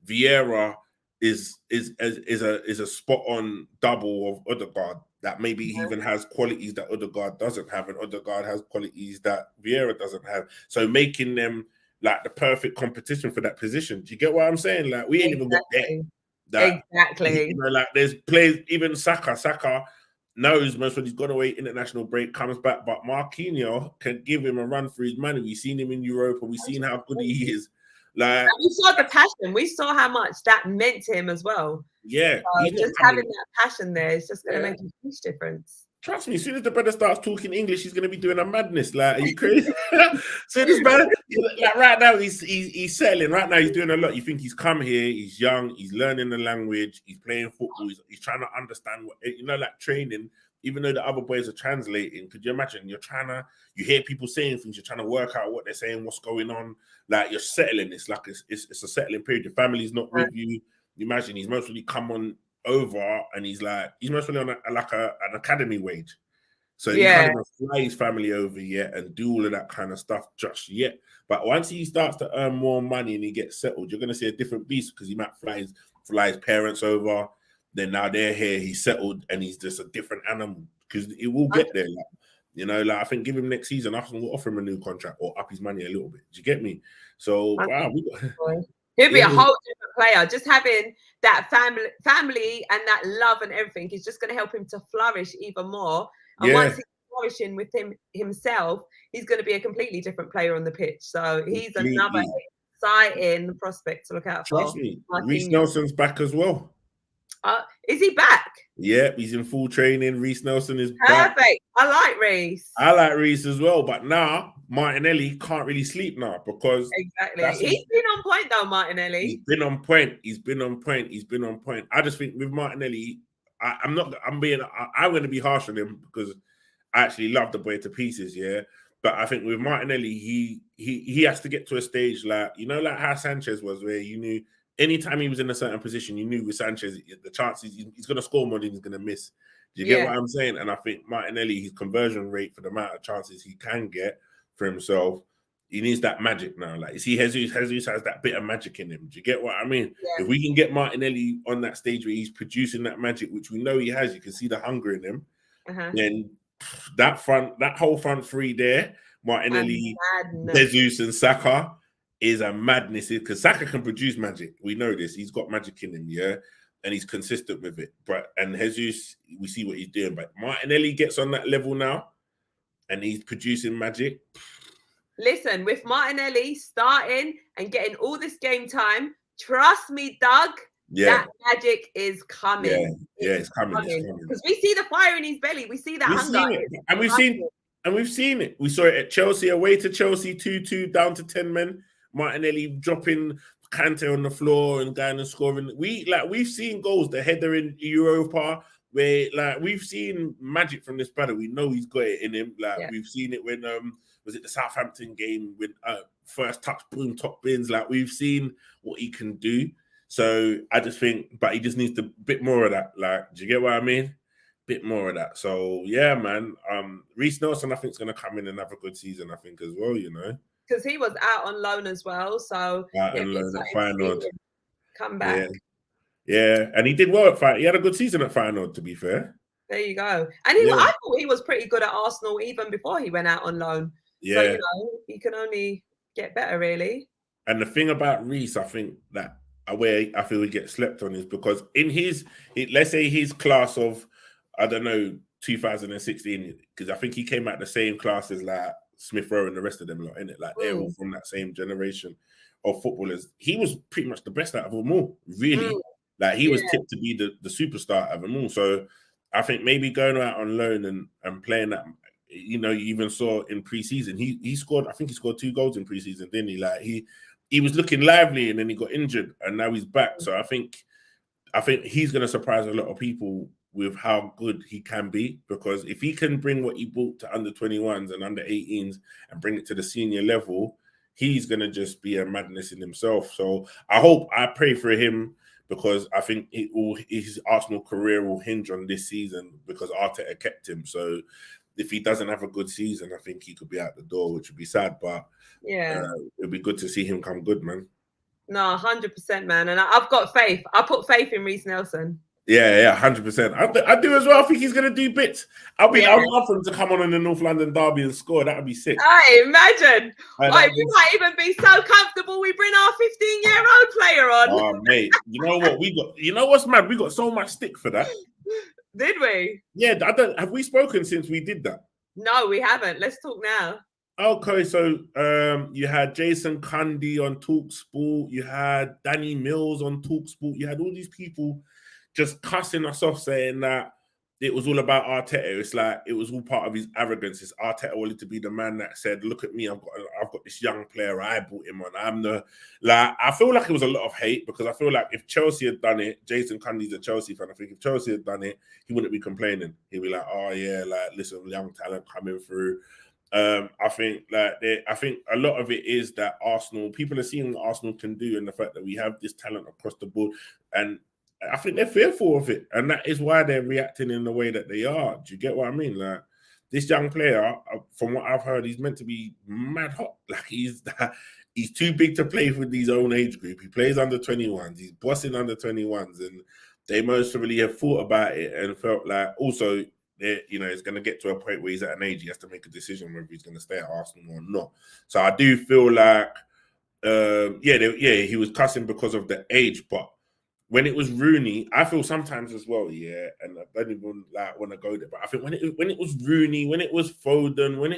Vieira is a spot on double of Odegaard. That maybe he even has qualities that Odegaard doesn't have, and Odegaard has qualities that Vieira doesn't have. So making them like the perfect competition for that position. Do you get what I'm saying? Like, we ain't even got there. Exactly. You know, like, there's players, even Saka knows most when he's gone away international break, comes back, but Marquinhos can give him a run for his money. We've seen him in Europa. We've seen how good he is. Like, and we saw the passion. We saw how much that meant to him as well. Yeah, so just having that passion there is just going to make a huge difference. Trust me, as soon as the brother starts talking English, he's going to be doing a madness. Like, are you crazy? So this man, like, right now, he's settling. Right now, he's doing a lot. You think he's come here, he's young, he's learning the language, he's playing football, he's trying to understand what, you know, like training. Even though the other boys are translating, could you imagine? You hear people saying things, you're trying to work out what they're saying, what's going on. Like, you're settling. It's like it's a settling period. Your family's not with you. Imagine he's mostly come on over, and he's mostly on an academy wage, so he can't even fly his family over yet and do all of that kind of stuff just yet. But once he starts to earn more money and he gets settled, you're going to see a different beast, because he might fly his parents over. Then now they're here, he's settled, and he's just a different animal, because it will get there. Like, you know, like, I think give him next season, Arsenal will offer him a new contract or up his money a little bit. Do you get me? So wow, he'll be a whole different player. Just having that family and that love and everything is just going to help him to flourish even more. And once he's flourishing with himself, he's going to be a completely different player on the pitch. So he's another exciting prospect to look out for. Trust me, Reece Nelson's back as well. Is he back? Yeah, he's in full training. Reece Nelson is perfect. Back. I like Reece. I like Reece as well, but now Martinelli can't really sleep now, because he's been on point though. Martinelli. He's been on point. I just think with Martinelli, I'm going to be harsh on him, because I actually love the boy to pieces. Yeah, but I think with Martinelli, he has to get to a stage like, you know, like how Sanchez was, where you knew anytime he was in a certain position, you knew with Sanchez, the chances he's going to score more than he's going to miss. Do you get what I'm saying? And I think Martinelli, his conversion rate for the amount of chances he can get for himself, he needs that magic now. Like, you see, Jesus has that bit of magic in him. Do you get what I mean? Yeah. If we can get Martinelli on that stage where he's producing that magic, which we know he has, you can see the hunger in him, then that whole front three there, Martinelli, Jesus, and Saka, is a madness, because Saka can produce magic. We know this. He's got magic in him, yeah, and he's consistent with it. And Jesus, we see what he's doing. But Martinelli gets on that level now, and he's producing magic. Listen, with Martinelli starting and getting all this game time, trust me, Doug, that magic is coming. Yeah, it's coming. Because we see the fire in his belly. We see that hunger. We've seen it. We saw it at Chelsea, away to Chelsea, 2-2, down to 10 men. Martinelli dropping Kante on the floor and going and scoring. We've seen goals, the header in Europa, where like we've seen magic from this brother. We know he's got it in him. We've seen it when was it the Southampton game with first touch, boom, top bins. Like, we've seen what he can do. So I just think, but he just needs a bit more of that. Like, do you get what I mean? Bit more of that. So yeah, man. Reece Nelson, I think, is going to come in and have a good season, I think, as well, you know. Because he was out on loan as well. So out on loan at Feyenoord. Come back. Yeah, and he did well at Feyenoord. He had a good season at Feyenoord, to be fair. There you go. And I thought he was pretty good at Arsenal even before he went out on loan. Yeah. So, you know, he can only get better, really. And the thing about Reece, I think that where I feel he gets slept on is because in let's say his class of, I don't know, 2016, because I think he came out the same class as like Smith Rowe and the rest of them lot, innit? Like, they're all from that same generation of footballers. He was pretty much the best out of them all, really. Like, he was tipped to be the superstar out of them all. So I think maybe going out on loan and playing that you know, you even saw in preseason, he scored. I think he scored 2 goals in preseason, didn't he? Like he was looking lively, and then he got injured, and now he's back. So I think he's going to surprise a lot of people with how good he can be, because if he can bring what he brought to under 21s and under 18s and bring it to the senior level, he's going to just be a madness in himself. So I pray for him, because I think his Arsenal career will hinge on this season, because Arteta kept him. So if he doesn't have a good season, I think he could be out the door, which would be sad. But it'd be good to see him come good, man. No, 100%, man. And I've got faith. I put faith in Reece Nelson. Yeah, 100%. I do as well. I think he's going to do bits. I'd love for him to come on in the North London derby and score. That would be sick. Hey, imagine. Like, we might even be so comfortable we bring our 15-year-old player on. Oh, mate. You know what? You know what's mad? We got so much stick for that. Did we? Yeah, have we spoken since we did that? No, we haven't. Let's talk now. Okay, so you had Jason Cundy on TalkSport, you had Danny Mills on TalkSport, you had all these people just cussing us off, saying that it was all about Arteta. It's like it was all part of his arrogance. It's Arteta wanted to be the man that said, "Look at me, I've got this young player. I brought him on. I feel like it was a lot of hate, because I feel like if Chelsea had done it, Jason Cundy's a Chelsea fan. I think if Chelsea had done it, he wouldn't be complaining. He'd be like, "Oh yeah, like listen, young talent coming through." I think a lot of it is that people are seeing what Arsenal can do, and the fact that we have this talent across the board, and I think they're fearful of it, and that is why they're reacting in the way that they are. Do you get what I mean? Like, this young player, from what I've heard, he's meant to be mad hot. Like, he's too big to play with his own age group. He plays under 21s. He's bossing under 21s, and they most probably have thought about it and felt like also, it's going to get to a point where he's at an age he has to make a decision whether he's going to stay at Arsenal or not. So I do feel like, he was cussing because of the age, but when it was Rooney, I feel sometimes as well, and I don't even want to go there, but I think when it was Rooney, when it was Foden, when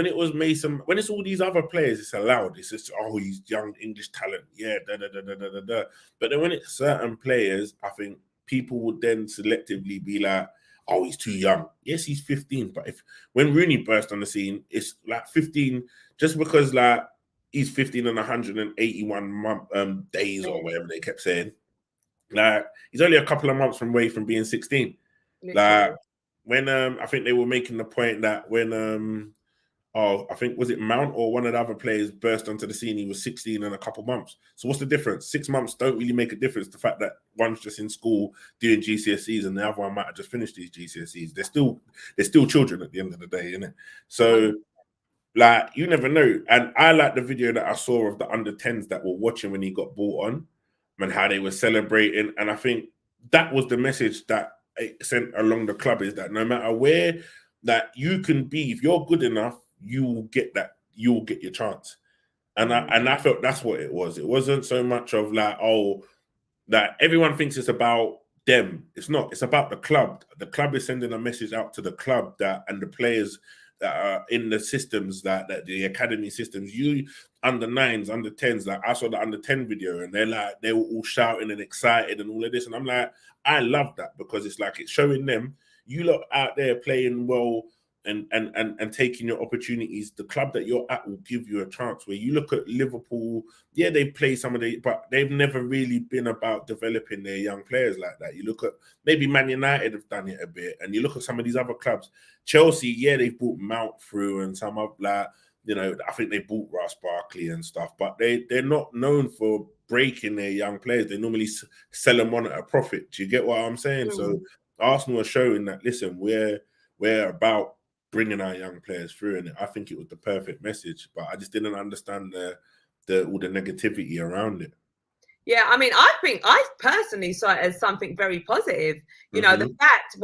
it was Mason, when it's all these other players, it's allowed. It's just, he's young English talent, da. But then when it's certain players, I think people would then selectively be like, "Oh, he's too young." Yes, he's 15, but when Rooney burst on the scene, it's like 15 just because like he's 15 and 181 days or whatever they kept saying. Like, he's only a couple of months away from being 16. Literally. Like, when I think they were making the point that when I think was it Mount or one of the other players burst onto the scene, he was 16 and a couple months. So what's the difference? 6 months don't really make a difference. The fact that one's just in school doing GCSEs and the other one might have just finished these GCSEs. They're still children at the end of the day, innit? So like, you never know. And I like the video that I saw of the under 10s that were watching when he got brought on, and how they were celebrating. And I think that was the message that it sent along the club, is that no matter where that you can be, if you're good enough, you will get your chance. And I felt that's what it was. It wasn't so much of like, that everyone thinks it's about them. It's not. It's about the club. The club is sending a message out to the club and the players that are in the systems, that the academy systems, you under 9s, under 10s. Like, I saw the under 10 video, and they were all shouting and excited and all of this. And I'm like, I love that, because it's like, it's showing them, you lot out there playing well and taking your opportunities. The club that you're at will give you a chance. Where you look at Liverpool, they play but they've never really been about developing their young players like that. You look at maybe Man United have done it a bit, and you look at some of these other clubs. Chelsea, they've brought Mount through, and some of I think they bought Ross Barkley and stuff, but they're not known for breaking their young players. They normally sell them on at a profit. Do you get what I'm saying? So Arsenal are showing that, listen, we're about bringing our young players through, and I think it was the perfect message. But I just didn't understand all the negativity around it. Yeah, I mean, I personally saw it as something very positive. You know, the fact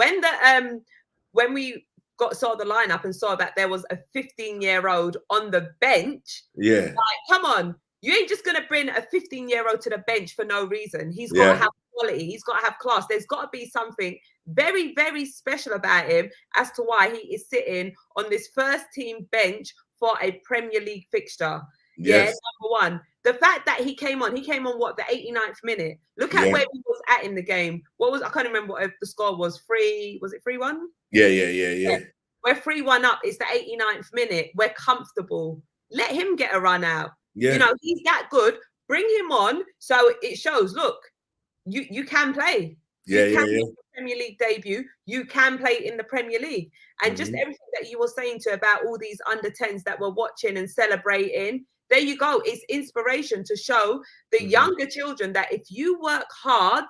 when we saw the lineup and saw that there was a 15-year-old on the bench. Yeah, like, come on, you ain't just gonna bring a 15-year-old to the bench for no reason. He's got to have quality. He's got to have class. There's got to be something very, very special about him as to why he is sitting on this first team bench for a Premier League fixture. Yes. Number one. The fact that he came on what, the 89th minute? Look at where he was at in the game. I can't remember what the score was. Was it 3-1? Yeah. we're 3-1 up. It's the 89th minute. We're comfortable. Let him get a run out. Yeah. You know, he's that good. Bring him on so it shows, look, you can play. Yeah, you can make a Premier League debut. You can play in the Premier League. And just everything that you were saying about all these under-10s that were watching and celebrating, there you go. It's inspiration to show the younger children that if you work hard,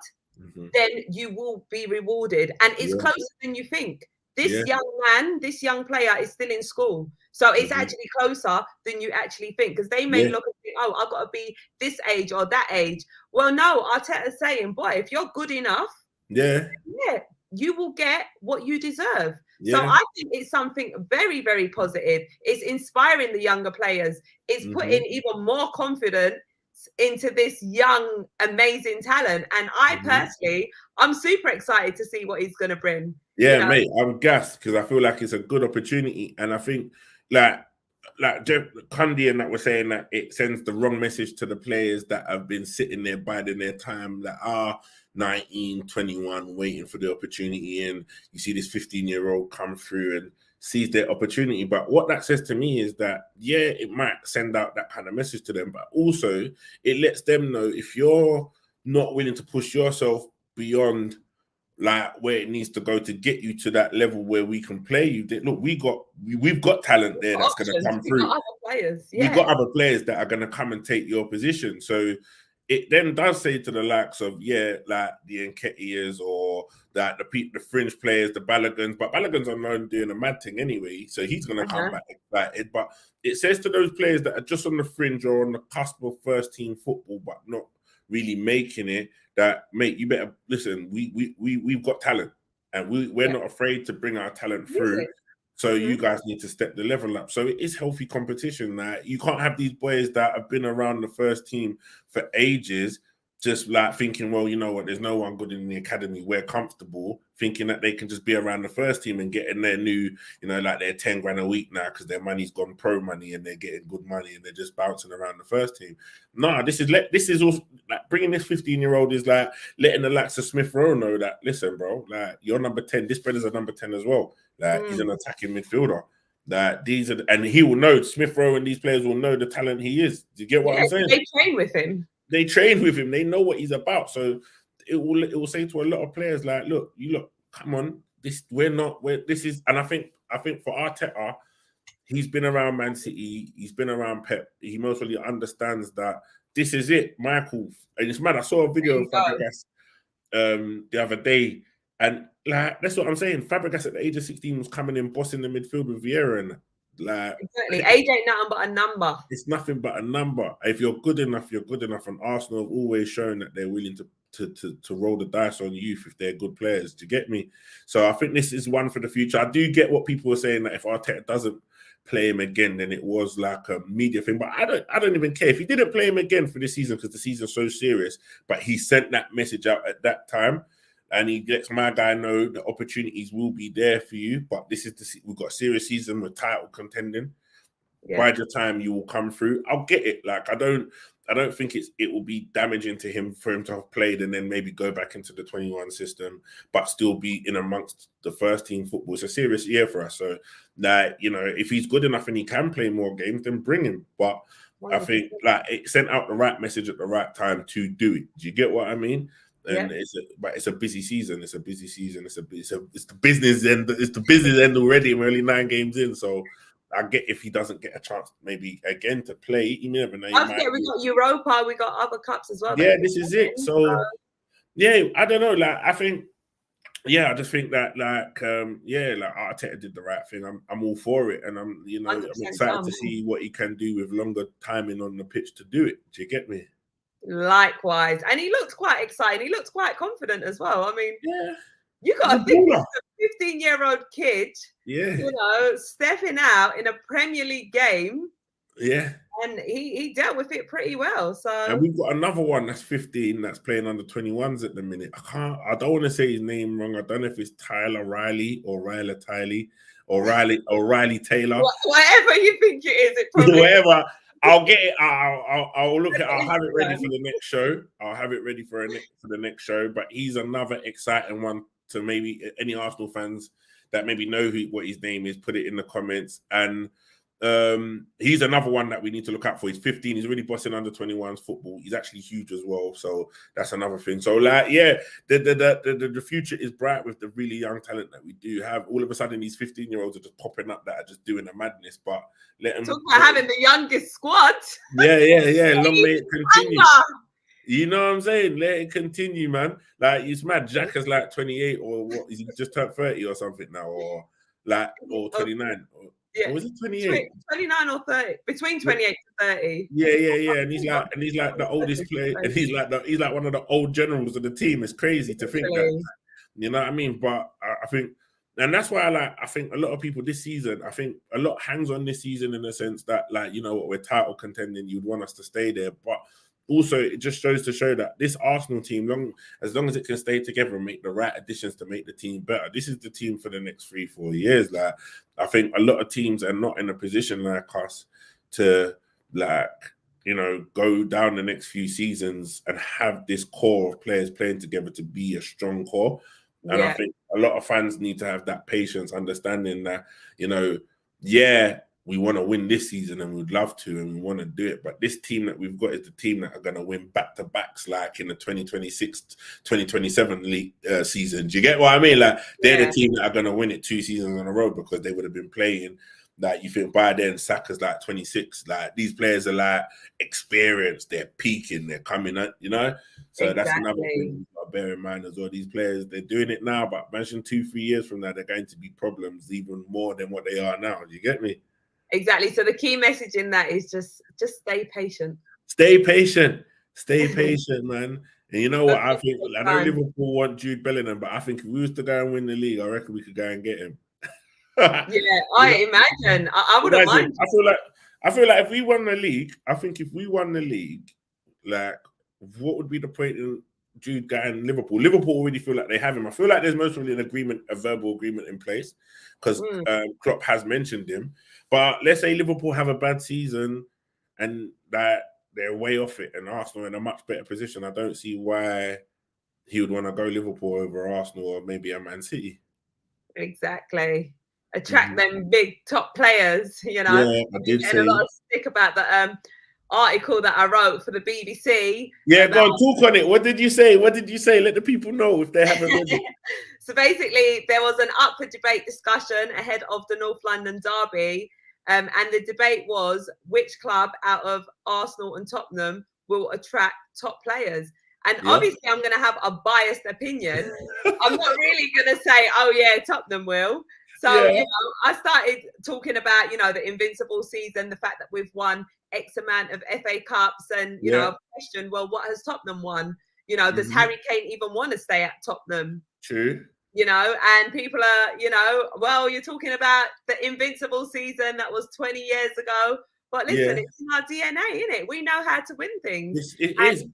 then you will be rewarded. And it's closer than you think. This young man, this young player is still in school. So it's actually closer than you actually think, because they may look and think, oh, I've got to be this age or that age. Well, no, Arteta's saying, boy, if you're good enough, you will get what you deserve. So I think it's something very, very positive. It's inspiring the younger players. It's putting even more confidence into this young, amazing talent. And I personally, I'm super excited to see what he's going to bring. Yeah, you know? Mate, I'm gassed because I feel like it's a good opportunity. And I think like Jeff Cundy and that were saying that it sends the wrong message to the players that have been sitting there biding their time, that are 19, 21, waiting for the opportunity. And you see this 15-year-old come through and sees their opportunity. But what that says to me is that, yeah, it might send out that kind of message to them, but also it lets them know if you're not willing to push yourself beyond like where it needs to go to get you to that level where we can play you. Look, we've got talent there that's going to come through. We've got other players. We've got other players that are going to come and take your position. So it then does say to the likes of, like the Nketiahs or that the fringe players, the Ballagans, but Ballagans are known doing a mad thing anyway, so he's going to come back excited. But it says to those players that are just on the fringe or on the cusp of first team football, but not really making it, that, mate, you better listen. We've got talent, and we're not afraid to bring our talent through. So you guys need to step the level up. So it is healthy competition. Like, you can't have these boys that have been around the first team for ages just like thinking, well, you know what, there's no one good in the academy. We're comfortable thinking that they can just be around the first team and getting their new, you know, like their 10 grand a week now because their money's gone pro money and they're getting good money and they're just bouncing around the first team. No, this is also like bringing this 15-year-old is like letting the likes of Smith Rowe know that, listen, bro, like you're number 10. This brother's a number 10 as well. Like he's an attacking midfielder. That these are, and he will know, Smith Rowe and these players will know the talent he is. Do you get what I'm saying? They train with him. They train with him. They know what he's about. So it will say to a lot of players like, look, come on, this is, and I think for Arteta, he's been around Man City, he's been around Pep. He mostly understands that this is it, Michael. And it's mad. I saw a video of Fabregas the other day, and like that's what I'm saying. Fabregas at the age of 16 was coming in, bossing the midfield with Vieira, and like exactly, age ain't nothing but a number. It's nothing but a number. If you're good enough, you're good enough. And Arsenal have always shown that they're willing to roll the dice on youth if they're good players. Do you get me? So I think this is one for the future. I do get what people are saying, that if Arteta doesn't play him again, then it was like a media thing. But I don't even care if he didn't play him again for this season because the season's so serious. But he sent that message out at that time. And he lets my guy know the opportunities will be there for you. But this is we've got a serious season with title contending. Yeah. By the time you will come through, I'll get it. Like I don't think it will be damaging to him for him to have played and then maybe go back into the 21 system, but still be in amongst the first team football. It's a serious year for us. So that, you know, if he's good enough and he can play more games, then bring him. But I think like it sent out the right message at the right time to do it. Do you get what I mean? And it's a busy season. It's a busy season. It's the business end. It's the business end already. We're only 9 games in, so I get if he doesn't get a chance maybe again to play. You never know. We got Europa. We got other cups as well. Yeah, this is it. So yeah, I don't know. Like I think, I just think that like Arteta did the right thing. I'm all for it, and I'm excited to see what he can do with longer timing on the pitch to do it. Do you get me? Likewise, and he looked quite excited. He looked quite confident as well. I mean, you got a 15-year-old kid, you know, stepping out in a Premier League game, and he dealt with it pretty well. So, and we've got another one that's 15 that's playing under 21s at the minute. I don't want to say his name wrong. I don't know if it's Tyler Riley or Ryla Tiley or Riley Taylor. Whatever you think it is, it probably whatever. I'll get it. I'll look at. I'll have it ready for the next show. I'll have it ready for the next show. But he's another exciting one to maybe any Arsenal fans that maybe know what his name is, put it in the comments. And he's another one that we need to look out for. He's 15. He's really bossing under 21s football. He's actually huge as well. So that's another thing. So like, yeah, the future is bright with the really young talent that we do have. All of a sudden, these 15-year-olds are just popping up that are just doing a madness. But let them talk about having the youngest squad. Yeah. Long may it continue. You know what I'm saying? Let it continue, man. Like, it's mad. Jack is like 28 or what? Is he just turned 30 or something now? Or 29? Yeah. Or was it 28? 29 or 30. Between 28 to 30. Yeah. And he's like the oldest player, and he's like one of the old generals of the team. It's crazy to think that. You know what I mean? But I think, and that's why I think a lot of people this season, I think a lot hangs on this season in the sense that, like, you know what, we're title contending, you'd want us to stay there. But also, it just shows to show that this Arsenal team, as long as it can stay together and make the right additions to make the team better, this is the team for the next 3-4 years. Like, I think a lot of teams are not in a position like us to, like, you know, go down the next few seasons and have this core of players playing together to be a strong core. And I think a lot of fans need to have that patience, understanding that, you know, we want to win this season and we'd love to and we want to do it. But this team that we've got is the team that are going to win back-to-backs, like in the 2026, 2027 league season. Do you get what I mean? Like, they're the team that are going to win it 2 seasons in a row because they would have been playing. Like, you think by then Saka's like 26. Like, these players are like experienced. They're peaking. They're coming up, you know? So that's another thing we've got to bear in mind as well. These players, they're doing it now, but imagine 2-3 years from now, they're going to be problems even more than what they are now. Do you get me? Exactly. So the key message in that is just stay patient. Stay patient. Stay patient, man. And you know what? I think, I know Liverpool want Jude Bellingham, but I think if we was to go and win the league, I reckon we could go and get him. Yeah, I imagine. I wouldn't mind. I feel like if we won the league, like, what would be the point in Jude going Liverpool? Liverpool already feel like they have him. I feel like there's most probably a verbal agreement in place because Klopp has mentioned him. But let's say Liverpool have a bad season and that they're way off it, and Arsenal in a much better position. I don't see why he would want to go Liverpool over Arsenal or maybe a Man City. Exactly. Attract them big top players, you know. Yeah, I did say. A lot of stick about the article that I wrote for the BBC. Yeah, go on, talk on it. What did you say? Let the people know if they haven't read it. So basically, there was an up for debate discussion ahead of the North London derby. And the debate was which club out of Arsenal and Tottenham will attract top players. And obviously, I'm going to have a biased opinion. I'm not really going to say, oh, yeah, Tottenham will. So, you know, I started talking about, you know, the invincible season, the fact that we've won X amount of FA Cups. And, you know, I've questioned, well, what has Tottenham won? You know, does Harry Kane even want to stay at Tottenham? True. You know, and people are, you know, well, you're talking about the invincible season that was 20 years ago. But listen, it's in our DNA, isn't it? We know how to win things. It is.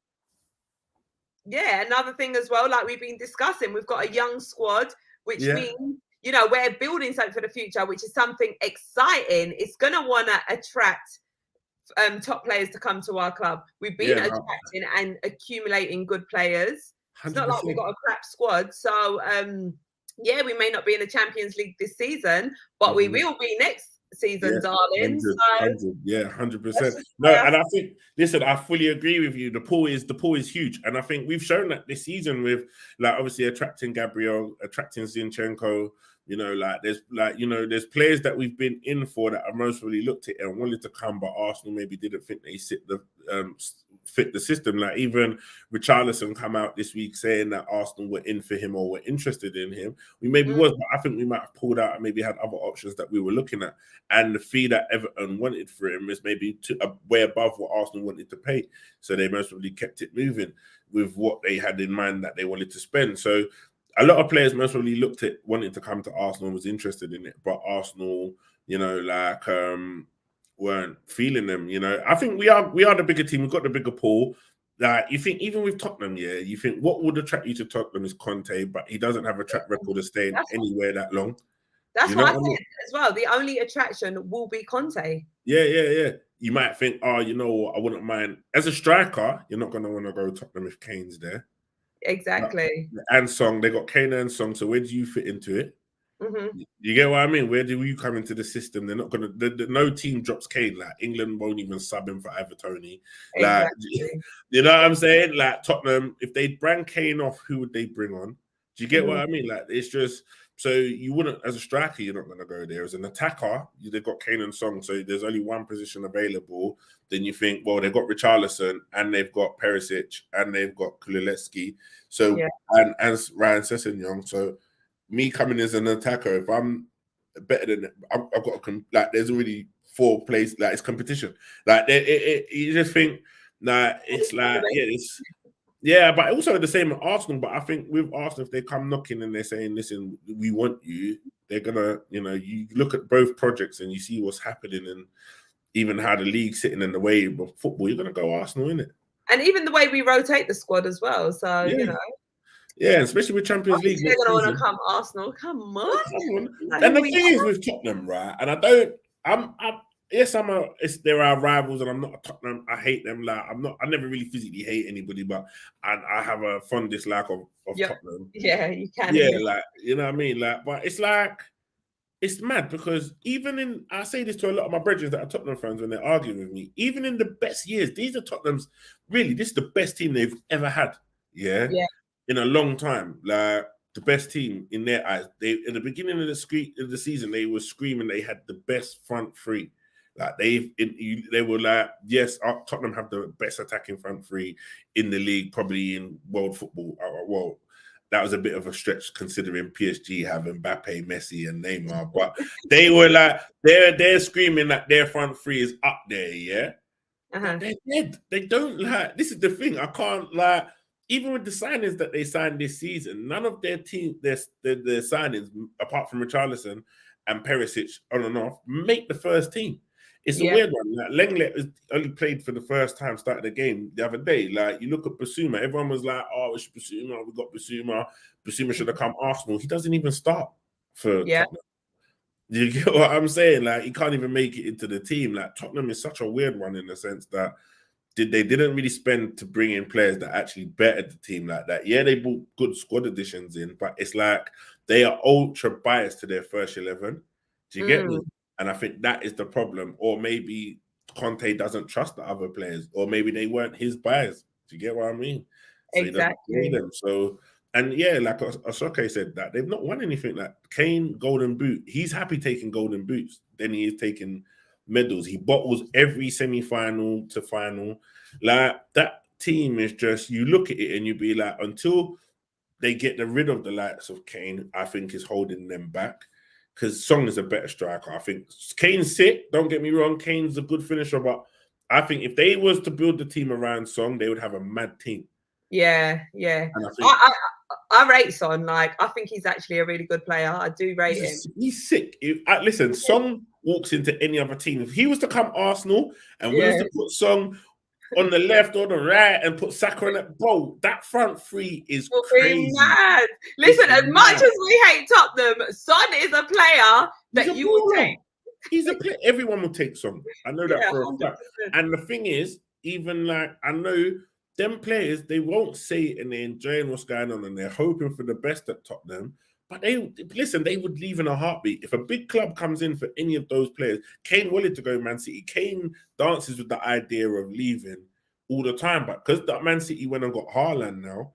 Yeah, another thing as well, like we've been discussing, we've got a young squad, which means, you know, we're building something for the future, which is something exciting. It's going to want to attract top players to come to our club. We've been attracting and accumulating good players. 100%. It's not like we've got a crap squad. So, yeah, we may not be in the Champions League this season, but we will be next season, darling. 100%. No, and I think, listen, I fully agree with you. The pool is huge, and I think we've shown that this season with, like, obviously attracting Gabriel, attracting Zinchenko. You know, like there's players that we've been in for that have most really looked at it and wanted to come, but Arsenal maybe didn't think they fit the system. Like even Richarlison come out this week saying that Arsenal were in for him or were interested in him. We maybe was, but I think we might have pulled out and maybe had other options that we were looking at. And the fee that Everton wanted for him is maybe way above what Arsenal wanted to pay. So they most probably kept it moving with what they had in mind that they wanted to spend. So a lot of players most probably looked at wanting to come to Arsenal and was interested in it, but Arsenal, you know, like weren't feeling them. You know, I think we are the bigger team. We've got the bigger pool. Like you think, even with Tottenham, you think what would attract you to Tottenham is Conte, but he doesn't have a track record of staying anywhere that long. That's what I said as well. The only attraction will be Conte. Yeah. You might think, oh, you know what, I wouldn't mind. As a striker, you're not going to want to go to Tottenham if Kane's there. Exactly. And Song, they got Kane and Song. So where do you fit into it? You get what I mean? Where do you come into the system? They're not gonna. No team drops Kane. Like England won't even sub him for either Tony. Like, Exactly. you know what I'm saying? Like Tottenham, if they bring Kane off, who would they bring on? Do you get what I mean? Like it's just so you wouldn't, as a striker, you're not gonna go there. As an attacker, they've got Kane and Song, so there's only one position available. Then you think, well, they've got Richarlison and they've got Perisic and they've got Kuliletsky. So and Ryan Sessegnon. So me coming as an attacker, if I'm better than I've got like there's already 4 places, like it's competition. Like you just think it's like but also the same at Arsenal. But I think with Arsenal, if they come knocking and they're saying, listen, we want you, they're gonna, you look at both projects and you see what's happening and even how the league's sitting in the way of football, you're gonna go Arsenal, innit? And even the way we rotate the squad as well. So yeah, especially with Champions League. They're gonna want to come Arsenal. Come on. And the thing is with Tottenham, right? And there are rivals, and I'm not a Tottenham. I hate them. Like I never really physically hate anybody, but I have a fond dislike of Tottenham. Yeah, you can. Yeah, like you know what I mean. Like, but it's like it's mad because I say this to a lot of my brethren that are Tottenham fans when they're arguing with me. Even in the best years, these are Tottenham's. Really, this is the best team they've ever had. Yeah. In a long time, like the best team in their eyes. They in the beginning of the season, they were screaming they had the best front three. Like they were like, yes, Tottenham have the best attacking front three in the league, probably in world football. Well, that was a bit of a stretch considering PSG have Mbappe, Messi, and Neymar. But they were like, they're screaming that their front three is up there, yeah. But they're dead. They don't like. This is the thing. I can't like. Even with the signings that they signed this season, none of their team, their signings, apart from Richarlison and Perisic on and off, make the first team. It's a weird one. Like Lenglet only played for the first time, started the game the other day. Like you look at Basuma, everyone was like, "Oh, it's Basuma. We got Basuma. Basuma should have come Arsenal." He doesn't even start for Tottenham. You get what I'm saying? Like he can't even make it into the team. Like Tottenham is such a weird one in the sense that they didn't really spend to bring in players that actually bettered the team like that. Yeah, they brought good squad additions in, but it's like they are ultra biased to their first 11. Do you get me? And I think that is the problem. Or maybe Conte doesn't trust the other players, or maybe they weren't his buyers. Do you get what I mean? So exactly. Them. So, and yeah, like Ashoke said, that they've not won anything. Like Kane, Golden Boot. He's happy taking Golden Boots. Then he is taking medals. He bottles every semi-final to final. Like that team is just, you look at it and you be like, until they get rid of the likes of Kane, I think is holding them back. Because Song is a better striker. I think Kane's sick. Don't get me wrong. Kane's a good finisher, but I think if they was to build the team around Song, they would have a mad team. Yeah. And I rate Son. Like I think he's actually a really good player. I do rate him. He's sick. Listen, Song walks into any other team. If he was to come Arsenal and we was to put Song on the left or the right and put Saka on it, bro, that front three is crazy. Mad. Listen, as much as we hate Tottenham, Son is a player that you will take. He's a player. Everyone will take Son. I know that for a fact. And the thing is, even like I know them players, they won't say it and they're enjoying what's going on and they're hoping for the best at Tottenham. But they would leave in a heartbeat. If a big club comes in for any of those players, Kane wanted to go Man City. Kane dances with the idea of leaving all the time. But because that Man City went and got Haaland now,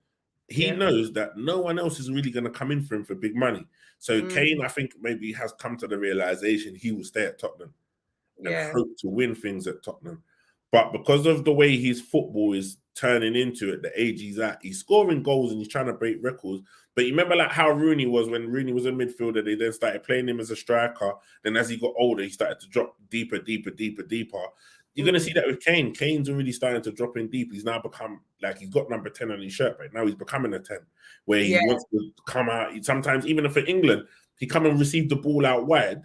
he knows that no one else is really going to come in for him for big money. So Kane, I think, maybe has come to the realization he will stay at Tottenham and hope to win things at Tottenham. But because of the way his football is turning into it, the age he's at, he's scoring goals and he's trying to break records. But you remember like how Rooney was when Rooney was a midfielder, they then started playing him as a striker. Then as he got older, he started to drop deeper. You're going to see that with Kane. Kane's already starting to drop in deep. He's now become, like, he's got number 10 on his shirt, but now he's becoming a 10, where he wants to come out. Sometimes, even for England, he come and receive the ball out wide,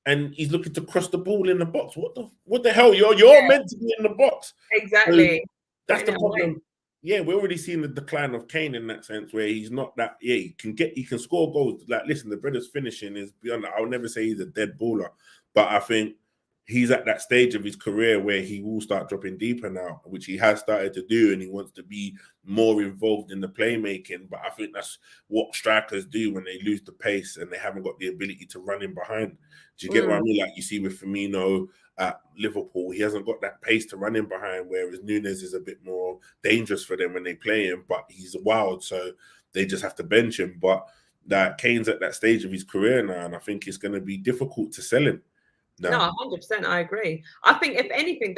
and he's looking to cross the ball in the box. What the hell? You're meant to be in the box. Exactly. So that's the problem. Yeah, we're already seeing the decline of Kane in that sense, where he's not that. Yeah, he can score goals. Like, listen, the brother's finishing is beyond that. I'll never say he's a dead baller, but I think he's at that stage of his career where he will start dropping deeper now, which he has started to do, and he wants to be more involved in the playmaking. But I think that's what strikers do when they lose the pace and they haven't got the ability to run in behind. Do you get what I mean? Like you see with Firmino at Liverpool, he hasn't got that pace to run in behind, whereas Nunes is a bit more dangerous for them when they play him, but he's wild, so they just have to bench him. But that Kane's at that stage of his career now, and I think it's going to be difficult to sell him. No, 100%. I agree. I think if anything,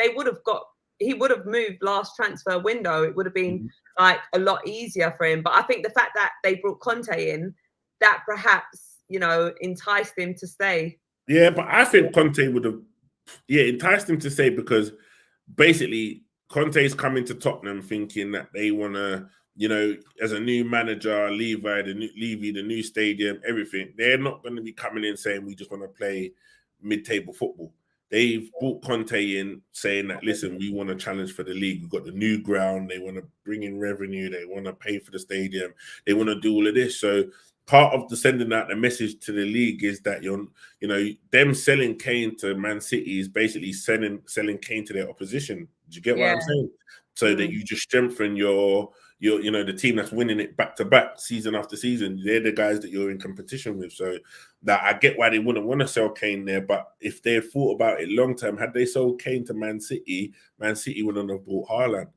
he would have moved last transfer window. It would have been like a lot easier for him. But I think the fact that they brought Conte in, that perhaps, enticed him to stay. Yeah, but I think Conte would have, enticed him to stay because basically Conte's coming to Tottenham thinking that they want to, as a new manager, Levy, the new stadium, everything. They're not going to be coming in saying we just want to play mid-table football. They've brought Conte in saying that, listen, we want to challenge for the league. We've got the new ground. They want to bring in revenue. They want to pay for the stadium. They want to do all of this. So part of the sending out the message to the league is that them selling Kane to Man City is basically selling Kane to their opposition. Do you get what I'm saying? So that you just strengthen your the team that's winning it back to back season after season. They're the guys that you're in competition with. So that I get why they wouldn't want to sell Kane there, but if they thought about it long term, had they sold Kane to Man City wouldn't have bought Haaland.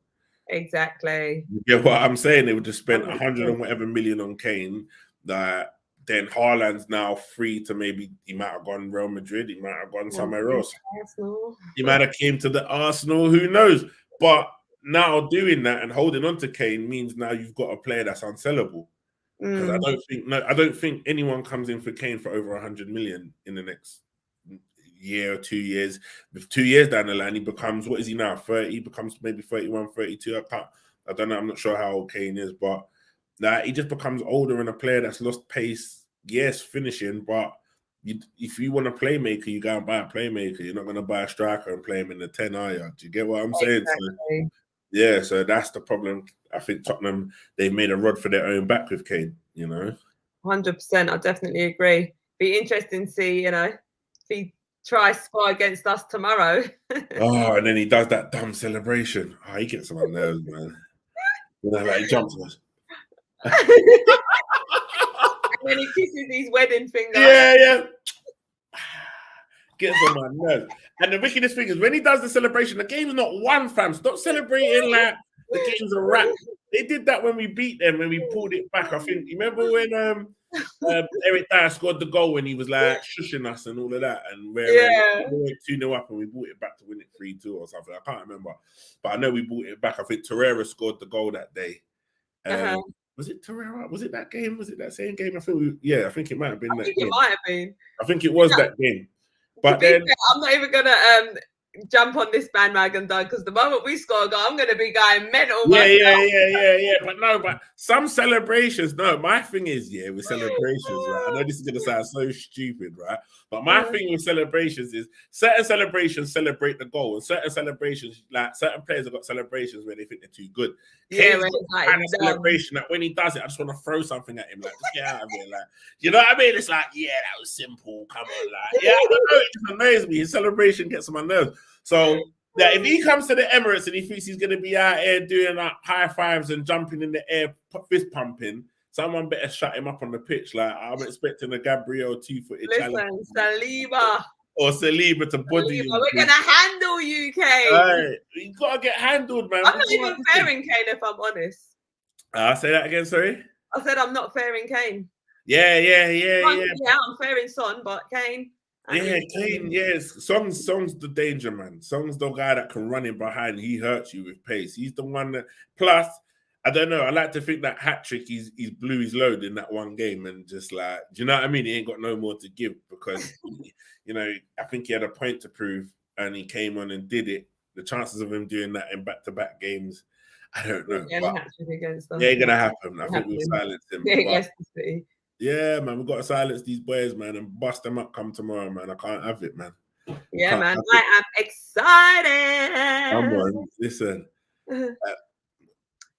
Exactly. You get what I'm saying? They would have spent 100 and whatever million on Kane. That then Haaland's now free to he might have gone Real Madrid, he might have gone somewhere else. Arsenal. He might have came to the Arsenal, who knows? But now doing that and holding on to Kane means now you've got a player that's unsellable. Because I don't think anyone comes in for Kane for over 100 million in the next year or 2 years. With 2 years down the line, he becomes, what is he now? 30, he becomes maybe 31, 32. I don't know. I'm not sure how old Kane is, but he just becomes older and a player that's lost pace. Yes, finishing, but if you want a playmaker, you go and buy a playmaker. You're not going to buy a striker and play him in the 10, are you? Do you get what I'm saying? Exactly. So that's the problem. I think Tottenham, they've made a rod for their own back with Kane, 100%. I definitely agree. Be interesting to see, if he tries to score against us tomorrow. And then he does that dumb celebration. He gets on my nerves, man. Like he jumps on us. And then he kisses his wedding finger. Yeah. Gets on my nerves. And the wickedest thing is when he does the celebration, the game's not won, fam. Stop celebrating like the game's a wrap. They did that when we beat them, when we pulled it back. I think, you remember when Eric Dyer scored the goal when he was like shushing us and all of that, and we went 2-0 up and we brought it back to win it 3-2 or something. I can't remember, but I know we brought it back. I think Torreira scored the goal that day. Was it Torreira? Was it that game? Was it that same game? I think it might have been that game. It might have been. I think it was that game. But then I'm not even gonna jump on this bandwagon, though, because the moment we score a goal, I'm gonna be going mental. Yeah. But some celebrations. No, my thing is, with celebrations, right? I know this is gonna sound so stupid, right? But my thing with celebrations is certain celebrations celebrate the goal, and certain celebrations, like certain players have got celebrations where they think they're too good. Kane's got kind of celebration that when he does it, I just want to throw something at him, like just get out of here, like you know what I mean? It's like, that was simple. Come on, like I don't know, it just annoys me. His celebration gets on my nerves. So if he comes to the Emirates and he thinks he's going to be out here doing like high fives and jumping in the air, fist pumping, someone better shut him up on the pitch. Like I'm expecting a Gabriel 2-footed challenge. Saliba. Or Saliba to body you. We're going to handle you, Kane. Right. You got to get handled, man. I'm not even fairing Kane, if I'm honest. Say that again, sorry? I said I'm not fairing Kane. Yeah. I'm fairing Son, but Kane. Kane, yes. Song's the danger, man. Song's the guy that can run in behind. He hurts you with pace. He's the one that, plus, I don't know, I like to think that hat-trick, he's blew his load in that one game and just like, do you know what I mean? He ain't got no more to give because, I think he had a point to prove and he came on and did it. The chances of him doing that in back-to-back games, I don't know. But ain't going to happen. I think we'll silence him. Yeah, man, we've got to silence these boys, man, and bust them up come tomorrow, man. I can't have it, man. Yeah, man, I am excited. Come on, listen.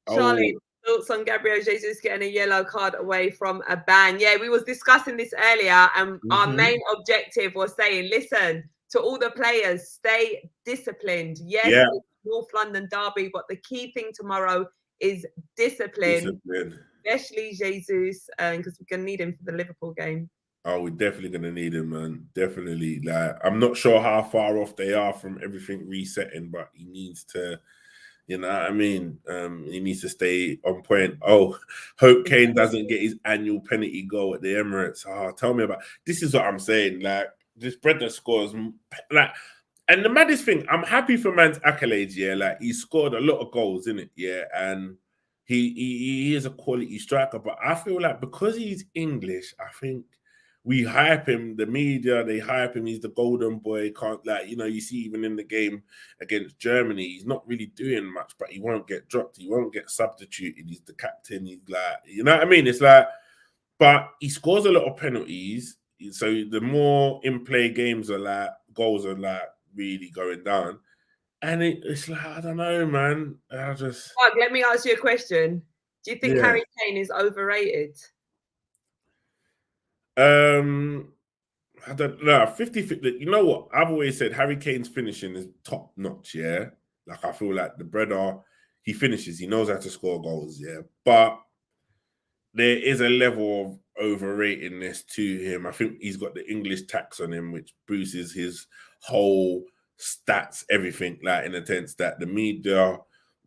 Charlie, thoughts on Gabriel Jesus getting a yellow card away from a ban? Yeah, we was discussing this earlier, and our main objective was saying, listen, to all the players, stay disciplined. Yes, Yeah. it's North London derby, but the key thing tomorrow is discipline. Especially Jesus, because we're gonna need him for the Liverpool game. Oh, we're definitely gonna need him, man. Definitely. Like, I'm not sure how far off they are from everything resetting, but he needs to, you know what I mean? He needs to stay on point. Oh, hope Kane doesn't get his annual penalty goal at the Emirates. Oh, tell me about this. Is what I'm saying. Like, this Brendan scores like. And the maddest thing, I'm happy for man's accolades, yeah. Like, he scored a lot of goals, innit? Yeah, and he is a quality striker, but I feel like because he's English, I think we hype him, the media, they hype him, he's the golden boy, can't, like, you know, you see even in the game against Germany, he's not really doing much, but he won't get dropped, he won't get substituted, he's the captain, he's like, you know what I mean? It's like, but he scores a lot of penalties, so the more in-play games are like, goals are like really going down. And it's like, I don't know, man. I just... Mark, let me ask you a question. Do you think Harry Kane is overrated? I don't know. 50-50. You know what? I've always said Harry Kane's finishing is top notch, yeah? Like, I feel like the brother, he finishes, he knows how to score goals, yeah? But there is a level of overratedness to him. I think he's got the English tax on him, which boosts his whole stats, everything, like, in a sense that the media,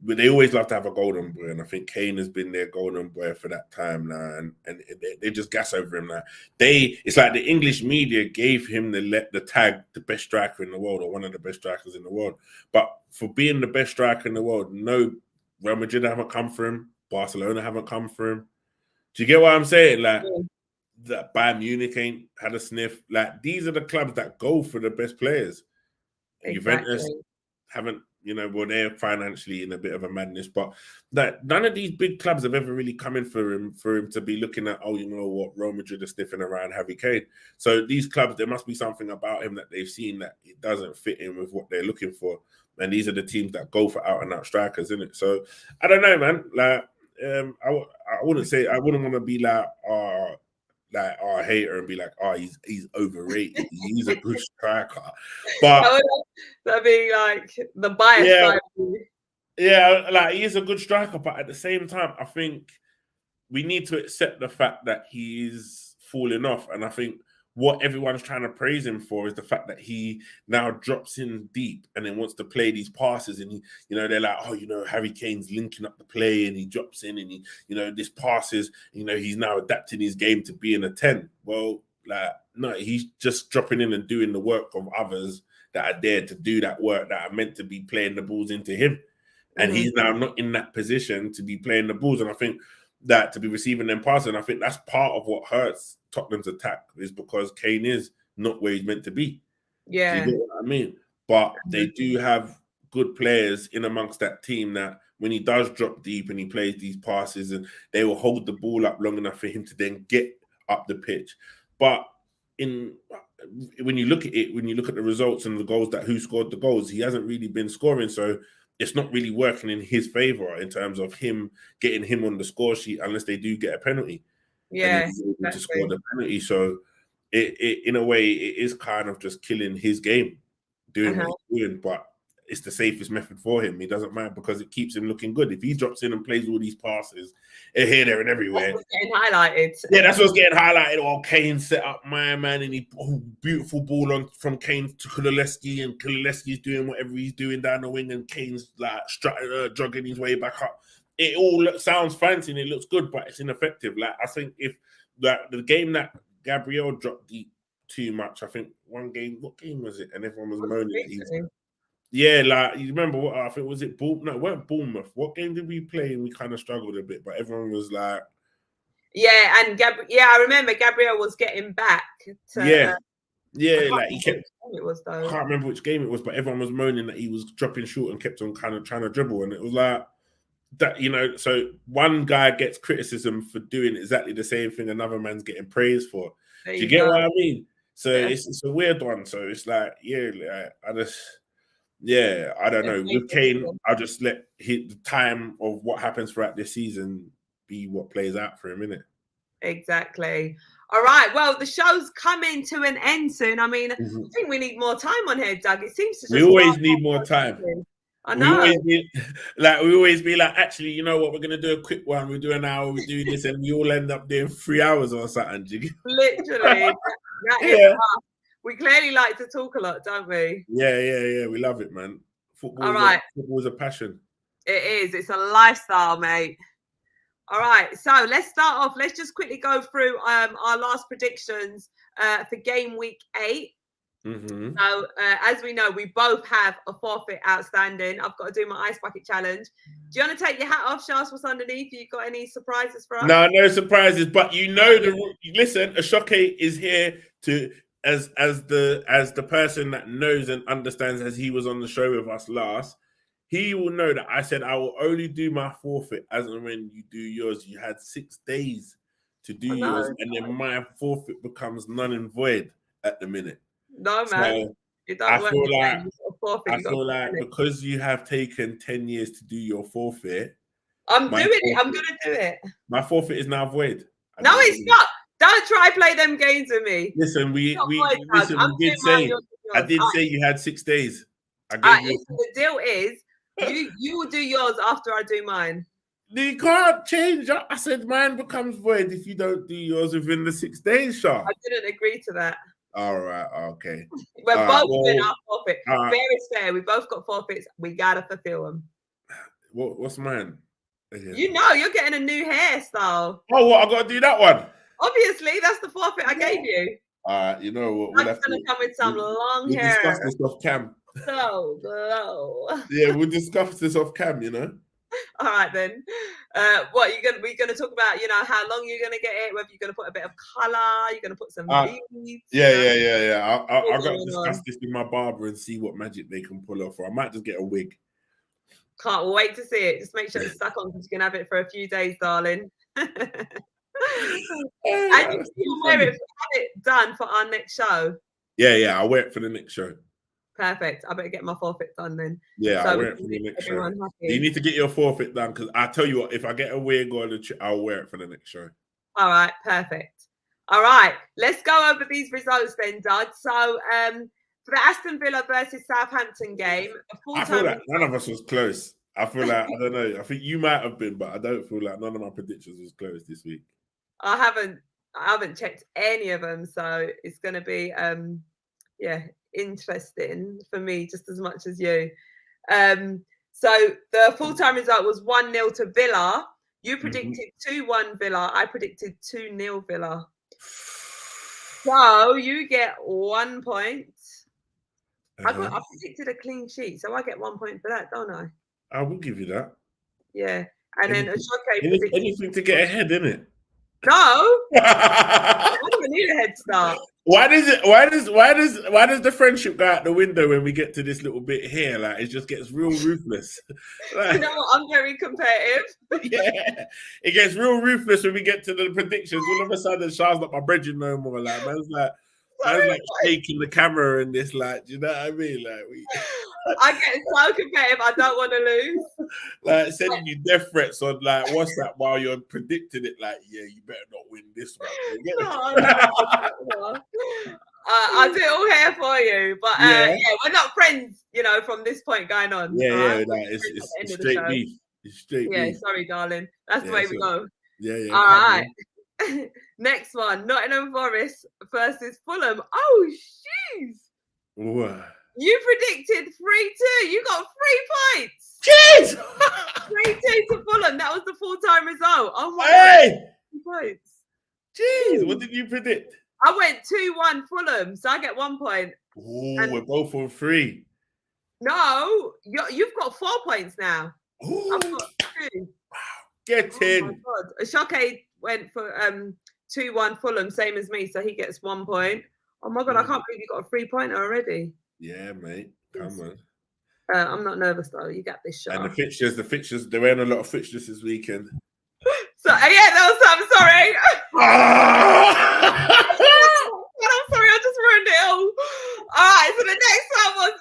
but they always love to have a golden boy, and I think Kane has been their golden boy for that time now, and they just gas over him now. It's like the English media gave him the tag the best striker in the world, or one of the best strikers in the world. But for being the best striker in the world, no, Real Madrid haven't come for him, Barcelona haven't come for him. Do you get what I'm saying? Like, that Bayern Munich ain't had a sniff. Like, these are the clubs that go for the best players. Exactly. Juventus haven't, you know, well, they're financially in a bit of a madness, but that none of these big clubs have ever really come in for him to be looking at, oh, you know what, Real Madrid are sniffing around Harry Kane. So these clubs, there must be something about him that they've seen that it doesn't fit in with what they're looking for. And these are the teams that go for out and out strikers, isn't it? So I don't know, man. Like, I wouldn't want to be like our hater and be like, oh, he's overrated. He's a good striker. But that'd be like the bias side. Yeah, like, he's a good striker, but at the same time, I think we need to accept the fact that he's falling off. And I think what everyone's trying to praise him for is the fact that he now drops in deep and then wants to play these passes. And, they're like, oh, Harry Kane's linking up the play and he drops in and this passes, he's now adapting his game to being a 10. Well, like, no, he's just dropping in and doing the work of others that are there to do that work, that are meant to be playing the balls into him. And he's now not in that position to be playing the balls. And I think that to be receiving them passes, and I think that's part of what hurts Tottenham's attack, is because Kane is not where he's meant to be. Yeah. Do you get what I mean? But they do have good players in amongst that team that when he does drop deep and he plays these passes, and they will hold the ball up long enough for him to then get up the pitch. But when you look at it, when you look at the results and the goals, that who scored the goals, he hasn't really been scoring. So it's not really working in his favor in terms of him getting him on the score sheet unless they do get a penalty. Yeah, and he's able to score the penalty. So it in a way, it is kind of just killing his game, doing what he's doing. But it's the safest method for him. He doesn't mind because it keeps him looking good. If he drops in and plays all these passes here, there, and everywhere, that's getting highlighted. Yeah, that's what's getting highlighted. Oh, Kane set up my man, and beautiful ball on from Kane to Kulusevski, and Kulusevski's doing whatever he's doing down the wing, and Kane's like jogging his way back up. It all sounds fancy and it looks good, but it's ineffective. Like, I think if the game that Gabriel dropped deep too much, I think what game was it? And everyone was moaning. Yeah, like, you remember what I think was it? No, it weren't Bournemouth. What game did we play? And we kind of struggled a bit, but everyone was like, yeah, and I remember Gabriel was getting back to like he kept. I can't remember which game it was, but everyone was moaning that he was dropping short and kept on kind of trying to dribble, and it was like that, so one guy gets criticism for doing exactly the same thing another man's getting praised for. Do you get what I mean? So it's a weird one. So it's like, I don't know. With Kane, I'll just let the time of what happens throughout this season be what plays out for him, innit? Exactly. All right. Well, the show's coming to an end soon. I mean, I think we need more time on here, Doug. It seems to just. We always need more time. I know. We always be like, actually, you know what? We're gonna do a quick one. We do an hour. We do this, and we all end up doing 3 hours or something. Literally. Yeah. We clearly like to talk a lot, don't we? Yeah. We love it, man. Football is a passion. It is. It's a lifestyle, mate. All right, so let's start off. Let's just quickly go through our last predictions for game week 8. So as we know, we both have a forfeit outstanding. I've got to do my ice bucket challenge. Do you want to take your hat off, Charles? What's underneath? You got any surprises for us? No surprises. But you know, listen, Ashoke is here to as the person that knows and understands, as he was on the show with us last. He will know that I said I will only do my forfeit as and when you do yours. You had 6 days to do yours, and then my forfeit becomes null and void at the minute. No, man. So I feel like because you have taken 10 years to do your forfeit, I'm doing it. I'm going to do it. My forfeit is now void. No, it's not. Don't try play them games with me. Listen, I did say you had 6 days. The deal is, you will do yours after I do mine. You can't change. I said mine becomes void if you don't do yours within the 6 days, Char. I didn't agree to that. All right, okay. We're both doing our forfeit. Fair is fair. We both got forfeits. We gotta fulfill them. What's mine? You know, you're getting a new hairstyle. Oh, what? I gotta do that one. Obviously, that's the forfeit I gave you. All right, you know what? I'm gonna come with some long hair. We'll discuss this off cam. So glow. Yeah, we'll discuss this off cam, you know. All right then. What we're gonna talk about, you know, how long you're gonna get it, whether you're gonna put a bit of colour, you're gonna put some beads. Yeah. I've got to discuss this with my barber and see what magic they can pull off, or I might just get a wig. Can't wait to see it. Just make sure it's stuck on because you can have it for a few days, darling. And you can wear it, have it done for our next show. Yeah, I'll wear it for the next show. Perfect. I better get my forfeit done then. Yeah, I'll wear it for the next show. Happy. You need to get your forfeit done because I tell you what, if I get a wig or I'll wear it for the next show. All right, perfect. All right, let's go over these results then, Doug. So, for the Aston Villa versus Southampton game, I feel like none of us was close. I feel like, I don't know. I think you might have been, but I don't feel like none of my predictions was close this week. I haven't checked any of them, so it's going to be, interesting for me just as much as you. So the full-time result was 1-0 to Villa. You predicted 2-1 Villa. I predicted 2-0 Villa. So you get 1 point. I predicted a clean sheet, so I get 1 point for that, don't I? I will give you that. Yeah. And then Ashoke anything to get ahead, innit? No. I don't need a head start. Why does the friendship go out the window when we get to this little bit here? Like it just gets real ruthless. Like, you know what? I'm very competitive. Yeah, it gets real ruthless when we get to the predictions. All of a sudden, Char's not my brethren no more. Like man's like shaking the camera and this. Like, do you know what I mean? Like I get so competitive. I don't want to lose. Like sending you death threats on like WhatsApp while you're predicting it. Like, yeah, you better not win this one. No. I'll do it all here for you, but we're not friends, you know, from this point going on. It's straight beef. It's straight beef. Yeah, sorry, darling. That's the way we go. Yeah. All right. Next one, Nottingham Forest versus Fulham. Oh, jeez. What? You predicted 3-2. You got 3 points. Jeez. 3-2 to Fulham. That was the full-time result. Oh my God. 3 points. Jeez. What did you predict? I went 2-1 Fulham, so I get 1 point. Oh, we're both on 3. No, you've got 4 points now. Ooh. I've got 2. Wow. Get in. Oh my God. Ashoke went for 2-1 Fulham, same as me, so he gets 1 point. Oh my God, I can't believe you got a 3-pointer already. Yeah, mate. Come on. I'm not nervous though. You got this shot. And the fixtures, there ain't a lot of fixtures this weekend. So I'm sorry. I'm sorry, I just ruined it all. All right, so the next one was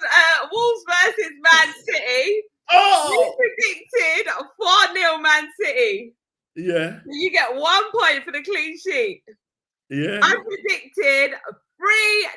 Wolves versus Man City. You predicted 4-0 Man City. Yeah. You get 1 point for the clean sheet. Yeah. I predicted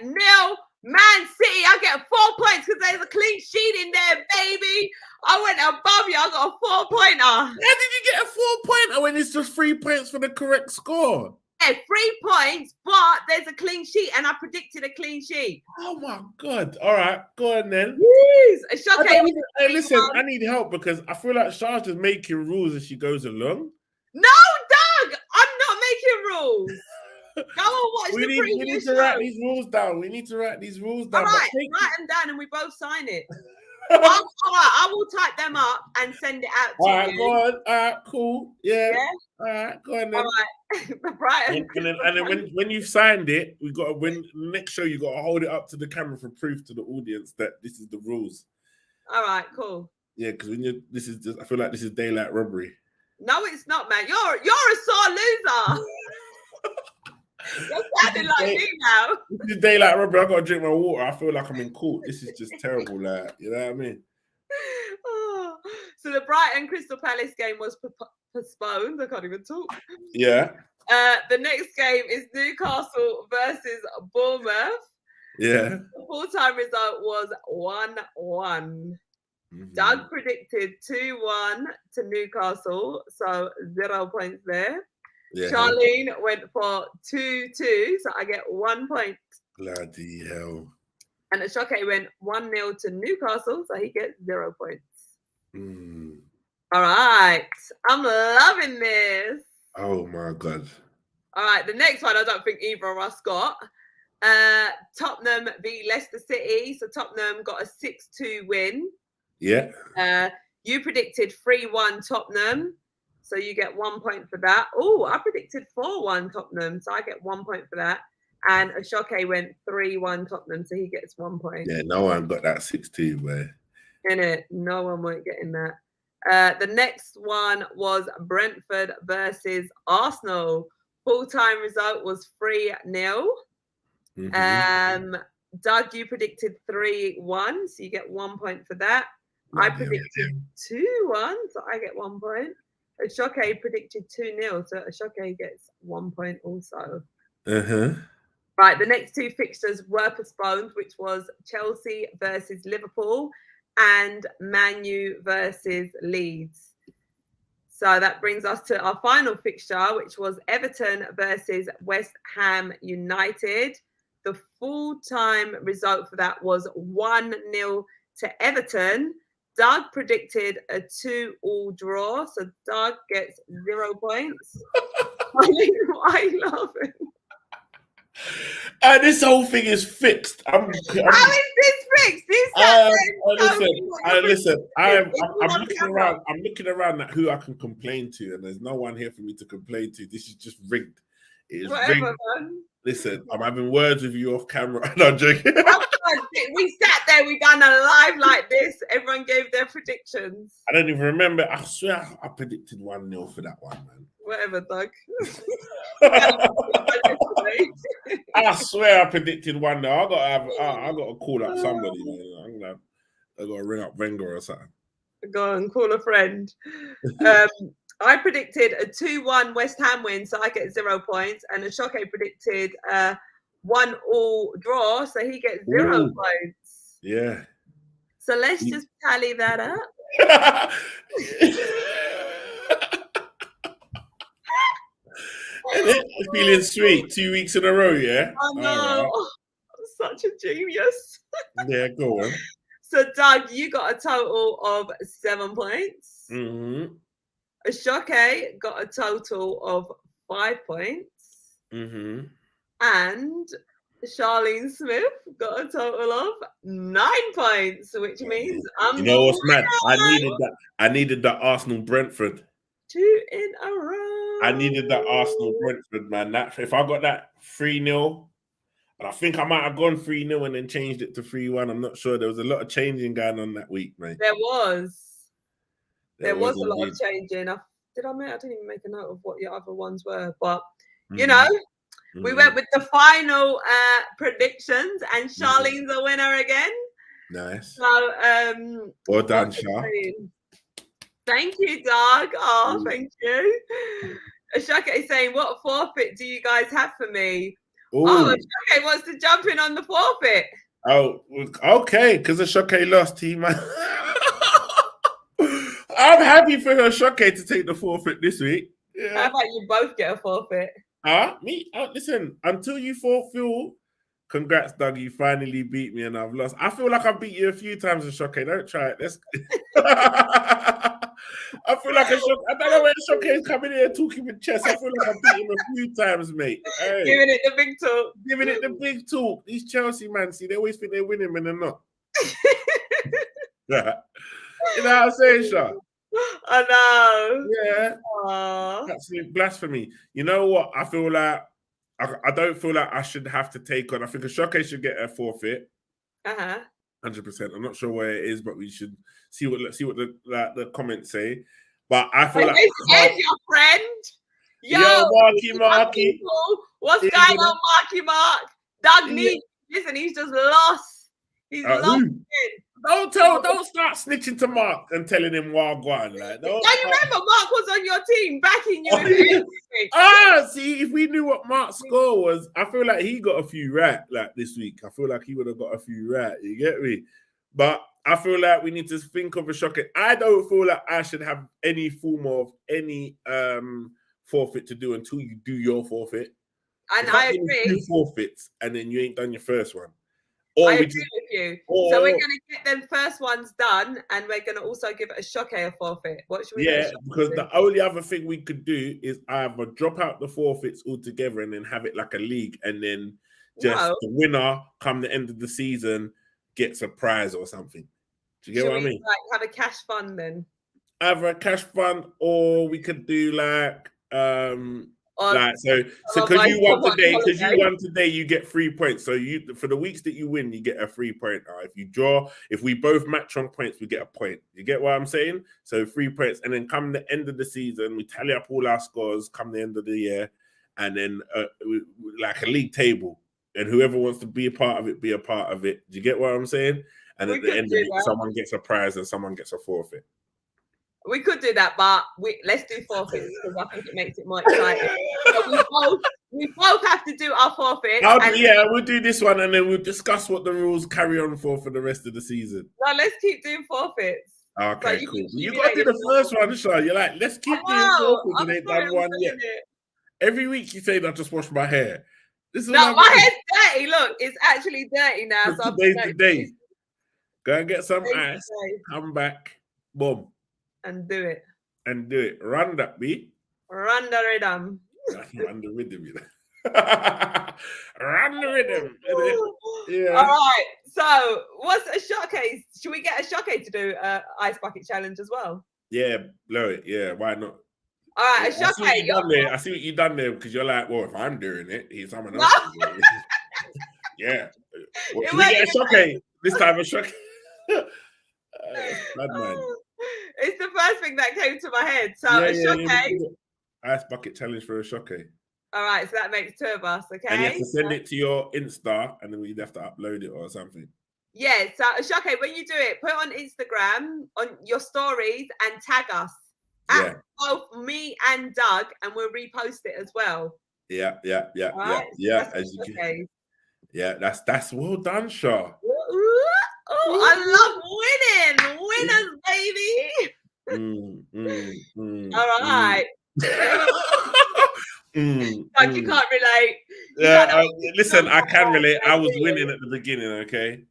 3-0 Man City. I get 4 points because there's a clean sheet in there, baby. I went above you. I got a 4-pointer. How did you get a 4-pointer when it's just 3 points for the correct score? Yeah, 3 points, but there's a clean sheet, and I predicted a clean sheet. Oh my God! All right, go on then. Yes. Hey, listen, I need help because I feel like Char's just making rules as she goes along. No, Doug, I'm not making rules. Go and watch the previous We need to show. write these rules down. We need to write these rules down. All right, write them down and we both sign it. All right, I will type them up and send it out to you. All right, go on. All right, cool. Yeah. All right, go on then. All right. Brighton. And then when you've signed it, we got to win. Next show, you got to hold it up to the camera for proof to the audience that this is the rules. All right, cool. Yeah, because I feel like this is daylight robbery. No, it's not, man. You're a sore loser. You're sounding like me now. This is daylight robbery. I got to drink my water. I feel like I'm in court. This is just terrible. Like, you know what I mean? Oh. So the Brighton Crystal Palace game was postponed. I can't even talk. Yeah. The next game is Newcastle versus Bournemouth. Yeah. The full-time result was 1-1. Doug predicted 2-1 to Newcastle, so 0 points there. Yeah. Charlene went for 2-2, so I get 1 point. Bloody hell. And Ashoke went 1-0 to Newcastle, so he gets 0 points. All right. I'm loving this. Oh, my God. All right. The next one, I don't think either of us got. Tottenham beat Leicester City. So Tottenham got a 6-2 win. Yeah. You predicted 3-1 Tottenham. So you get 1 point for that. Oh, I predicted 4-1 Tottenham. So I get 1 point for that. And Ashoke went 3-1 Tottenham. So he gets 1 point. Yeah, no one got that 6-2, man. Innit? No one won't get in that. The next one was Brentford versus Arsenal. Full-time result was 3-0. Doug, you predicted 3-1, so you get 1 point for that. I predicted 2-1, so I get 1 point. Ashoke predicted 2-0, so Ashoke gets 1 point also. Right, the next two fixtures were postponed, which was Chelsea versus Liverpool and Man U versus Leeds. So that brings us to our final fixture, which was Everton versus West Ham United. The full-time result for that was 1-0 to Everton. Doug predicted a 2-2 draw, so Doug gets 0 points. Why are you laughing? This whole thing is fixed. How is this fixed? Listen. I'm looking around. I'm looking around at who I can complain to, and there's no one here for me to complain to. This is just rigged. It is rigged. Man. Listen, I'm having words with you off camera. No, I'm joking. We sat there. We done a live like this. Everyone gave their predictions. I don't even remember. I swear I predicted 1-0 for that one, man. Whatever, Doug. I swear I predicted 1-0. I got to call up somebody, man. I got to ring up Wenger or something. Go and call a friend. I predicted a 2-1 West Ham win, so I get 0 points. And Ashoke predicted 1-1 draw, so he gets 0 points. Yeah. So let's just tally that up. Feeling sweet 2 weeks in a row, yeah? I know. I'm such a genius. Yeah, go on. So, Doug, you got a total of 7 points. Ashoke got a total of 5 points. And Charlene Smith got a total of 9 points, which means I'm. You know what's mad? I needed that Arsenal Brentford. 2 in a row. I needed that Arsenal Brentford, man. If I got that 3-0, and I think I might have gone 3-0 and then changed it to 3-1. I'm not sure. There was a lot of changing going on that week, mate. There was a lot of changing. I didn't even make a note of what your other ones were, but you know, we went with the final predictions, and Charlene's a winner again. Nice. So, well done, Char. Thank you, Doug. Oh, thank you. Ashake is saying, what forfeit do you guys have for me? Ooh. Oh, Ashake wants to jump in on the forfeit. Oh, okay, because Ashake lost, team. I'm happy for Ashake to take the forfeit this week. Yeah. How about you both get a forfeit? Me? Listen, until you fulfill. Congrats, Doug. You finally beat me and I've lost. I feel like I've beat you a few times, Ashake. Don't try it. Let's. I feel like I don't know where Ashake is coming here talking with chess. I feel like I've beat him a few times, mate. Hey. Giving it the big talk. Giving it the big talk. These Chelsea man, see, they always think they're winning when they're not. You know what I'm saying, Char? I know. Yeah. Aww. Absolute blasphemy. You know what? I feel like I don't feel like I should have to take on. I think Ashake should get a forfeit. 100%. I'm not sure where it is, but we should see what the comments say. But I feel like your friend. Yo, Marky. What's going on, Marky? Doug needs. Listen, he's just lost. He's lost. Don't start snitching to Mark and telling him Wagwan. Like, you remember Mark was on your team backing you. See, if we knew what Mark's score was, I feel like he got a few right like this week. I feel like he would have got a few right. You get me? But I feel like we need to think of Ashake. I don't feel like I should have any form of any forfeit to do until you do your forfeit. And I agree. 2 forfeits and then you ain't done your first one. I agree with you. So we're going to get them first ones done, and we're going to also give Ashake a forfeit. What should we do? Yeah, because the only other thing we could do is either drop out the forfeits altogether and then have it like a league, and then just the winner come the end of the season gets a prize or something. Do you get what I mean? Like have a cash fund then? Either a cash fund, or we could do like because you won today, you get 3 points. So you for the weeks that you win, you get a 3 point. If you draw, if we both match on points, we get a point. You get what I'm saying? So 3 points, and then come the end of the season, we tally up all our scores. Come the end of the year, and then like a league table, and whoever wants to be a part of it, be a part of it. Do you get what I'm saying? And at the end of it, someone gets a prize and someone gets a forfeit. We could do that, but let's do forfeits because I think it makes it more exciting. So we both have to do our forfeit. We'll do this one and then we'll discuss what the rules carry on for the rest of the season. No, let's keep doing forfeits. Okay, cool. You got to do the first one, Char. You're like, let's keep doing forfeits and ain't done one yet. Every week you say, I just wash my hair. My hair's dirty. Look, it's actually dirty now. So today's the day. Go and get some ice. Come back. Boom. And do it. Run that, B. Run the rhythm. Run the rhythm, you know. Run the rhythm. Yeah. All right. So, what's Ashake? Should we get Ashake to do ice bucket challenge as well? Yeah, blow it. Yeah, why not? All right, Ashake. I see what you done there because you're like, well, if I'm doing it, someone else is doing it. Yeah. Well, should we get Ashake this time? Ashake. Bad man. It's the first thing that came to my head. So Ashake. Ice bucket challenge for Ashake. All right, so that makes 2 of us, okay? And you have to send it to your Insta, and then we'd have to upload it or something. Yeah, so Ashake, when you do it, put it on Instagram, on your stories, and tag us. At both me and Doug, and we'll repost it as well. Yeah. Right? As you can. Yeah, that's well done, Char. Oh, I love winning. Winners, baby. All right. Like you can't relate. Listen, I can relate. I was winning at the beginning, okay?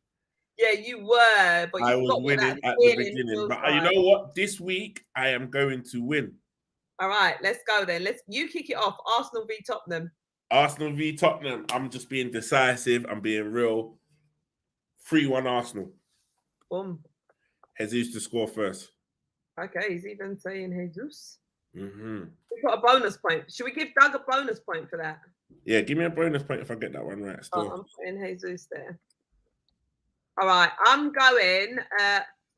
Yeah, you were, but I was winning at the beginning. But you know what? This week I am going to win. All right, let's go then. You kick it off. Arsenal v Tottenham. Arsenal v Tottenham. I'm just being decisive. I'm being real. 3-1 Arsenal. Boom. Jesus to score first. Okay, he's even saying Jesus. Mm-hmm. We've got a bonus point. Should we give Doug a bonus point for that? Yeah, give me a bonus point if I get that one right. Still. I'm putting Jesus there. All right, I'm going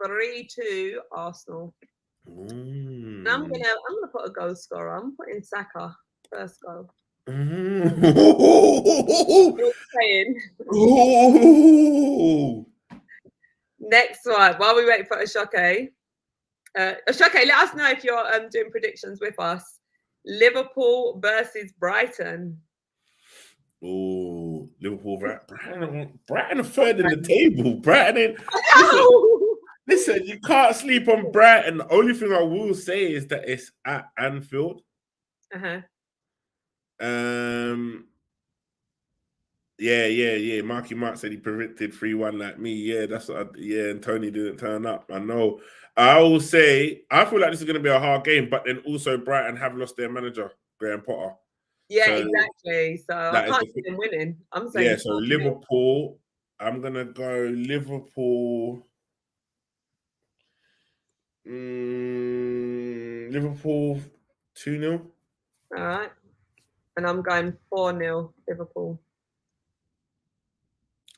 3-2 Arsenal. And I'm gonna put a goal scorer. I'm putting Saka first goal. Next one. While we wait for Ashake, Ashake, let us know if you're doing predictions with us. Liverpool versus Brighton. Oh, Liverpool, Brighton are third in the table. Brighton, listen, you can't sleep on Brighton. The only thing I will say is that it's at Anfield. Yeah. Marky Mark said he predicted 3-1 like me. Yeah, that's what and Tony didn't turn up. I know. I will say, I feel like this is going to be a hard game, but then also Brighton have lost their manager, Graham Potter. Yeah, so, exactly. So I can't see them winning. I'm saying. Yeah, so Liverpool, I'm going to go Liverpool. Liverpool 2-0. All right. And I'm going 4-0 Liverpool.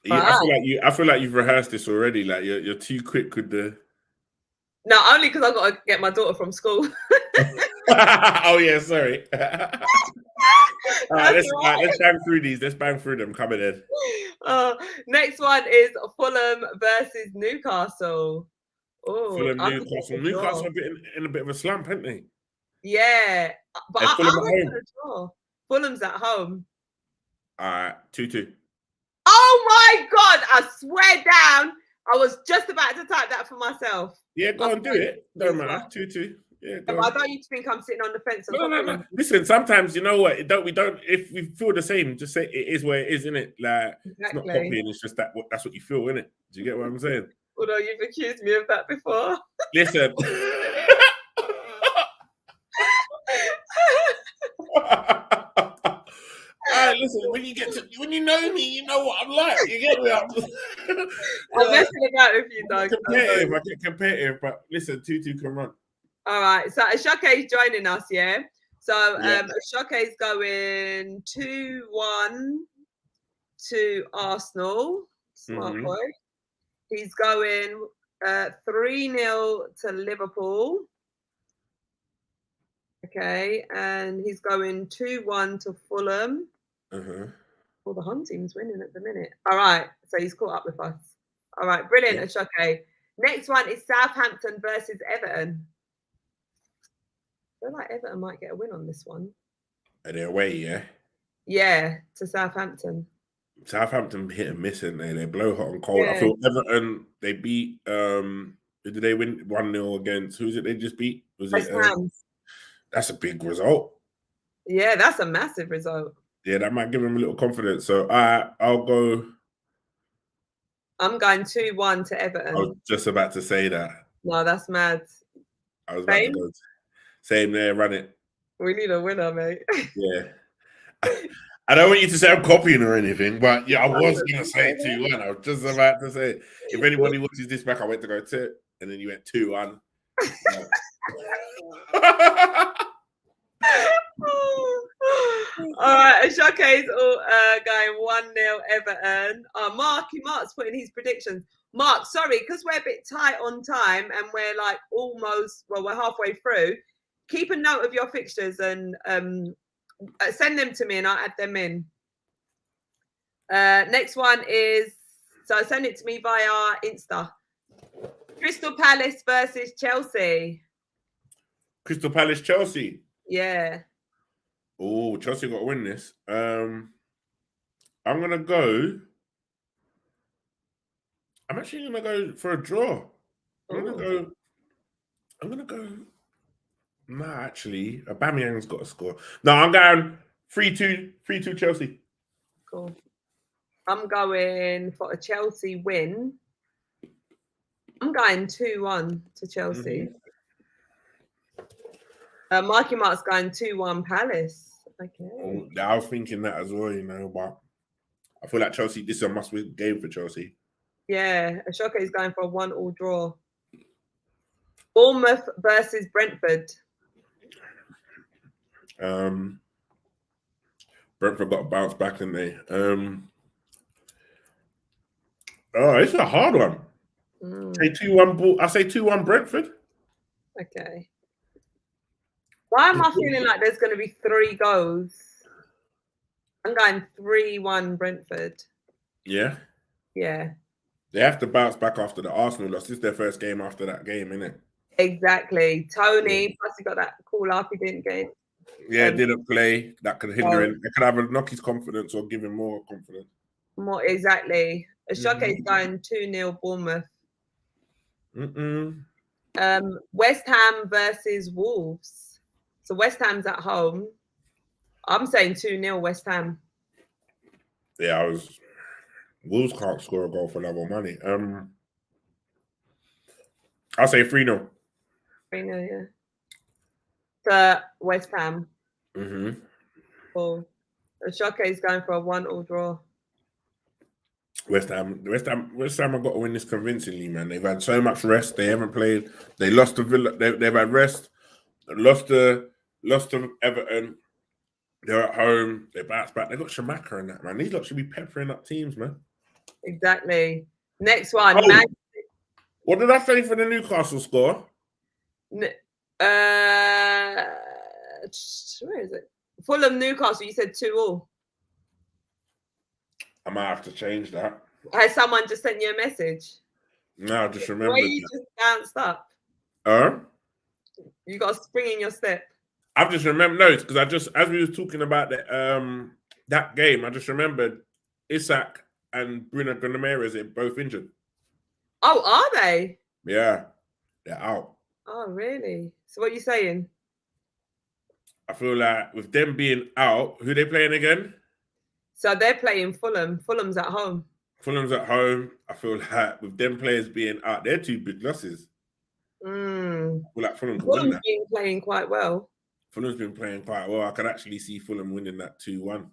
Yeah, I feel like you've rehearsed this already. Like you're too quick with the. No, only because I've got to get my daughter from school. Oh yeah, sorry. Let's bang through these. Let's bang through them. Coming in. Next one is Fulham versus Newcastle. Oh, Fulham, Newcastle. Newcastle have been in a bit of a slump, haven't they? Yeah, but I'm going to draw. Fulham's at home. All right, 2-2. Oh my God! I swear down, I was just about to type that for myself. Yeah, go on, do it. Don't matter. 2-2. Yeah, but I don't need to think I'm sitting on the fence. No. Listen, sometimes you know what? We don't. If we feel the same, just say it is where it is, isn't it? Like It's not copying. It's just that's what you feel, isn't it? Do you get what I'm saying? Although you've accused me of that before. Listen. Listen, when you know me, you know what I'm like. You get me? I'm messing about with you, though. I get competitive, but listen, 2-2 can run. All right, so Ashake is joining us, yeah? So Ashake is going 2-1 to Arsenal. Smart boy. He's going 3-0 to Liverpool. Okay, and he's going 2-1 to Fulham. Well, the home team's winning at the minute. All right, so he's caught up with us. All right, brilliant, Ashake. Next one is Southampton versus Everton. I feel like Everton might get a win on this one. Are they away, yeah? Yeah, to Southampton. Southampton hit and miss, aren't they? They blow hot and cold. I feel Everton, they beat, did they win 1-0 against, who's it they just beat? Was it? That's a big result. Yeah, that's a massive result. Yeah, that might give them a little confidence. So I'll go. I'm going 2-1 to Everton. I was just about to say that. No, that's mad. I was about to go. Same there, run it. We need a winner, mate. Yeah. I don't want you to say I'm copying or anything, but yeah, I was going to say 2-1. I was just about to say, if anybody watches this back, I went to go 2, and then you went 2-1. All right, Ashake's going 1-0 Everton. Mark's putting his predictions. Mark, sorry, because we're a bit tight on time and we're like we're halfway through. Keep a note of your fixtures and send them to me and I'll add them in. Next one is, so send it to me via Insta. Crystal Palace versus Chelsea. Crystal Palace, Chelsea. Yeah. Oh, Chelsea got to win this. I'm gonna go. I'm actually gonna go for a draw. I'm gonna go. Nah, actually, Aubameyang's got to score. No, I'm going 3-2 Chelsea. Cool. I'm going for a Chelsea win. I'm going 2-1 to Chelsea. Marky Mark's going 2-1 Palace. Okay. Oh, I was thinking that as well, but I feel like Chelsea, this is a must-win game for Chelsea. Yeah, Ashoka is going for a 1-1 draw. Bournemouth versus Brentford. Brentford got to bounce back, didn't they? It's a hard one. Say 2-1. I say 2-1 Brentford. Okay. Why am I feeling like there's going to be 3 goals? I'm going 3-1 Brentford. Yeah. Yeah. They have to bounce back after the Arsenal loss. This is their first game after that game, isn't it? Exactly. Tony, plus he got that call up, he didn't get it. Yeah, didn't play. That could hinder him. It could either knock his confidence or give him more confidence. More exactly. Ashoke's going 2-0 Bournemouth. West Ham versus Wolves. So West Ham's at home. I'm saying 2-0 West Ham. Yeah, Wolves can't score a goal for love or money. I'll say 3-0. 3-0, yeah. To West Ham. Cool. Ashoke's going for a 1-1 draw. West Ham have got to win this convincingly, man. They've had so much rest. They haven't played. They lost to Villa. They've had rest. Lost to Everton. They're at home. They bounced back. They got Schumacher in that, man. These lot should be peppering up teams, man. Exactly. Next one. What did I say for the Newcastle score? Where is it? Fulham Newcastle. You said 2-2. I might have to change that. Has someone just sent you a message? No, I just remember. Where you just bounced up? You got a spring in your step. I've just remembered notes because as we was talking about that game, I just remembered Isak and Bruno Guimaraes are both injured. Oh, are they? Yeah, they're out. Oh, really? So what are you saying? I feel like with them being out, who are they playing again? So they're playing Fulham. Fulham's at home. Fulham's at home. I feel like with them players being out, they're two big losses. I feel like Fulham's been playing quite well. Fulham's been playing quite well. I can actually see Fulham winning that 2-1.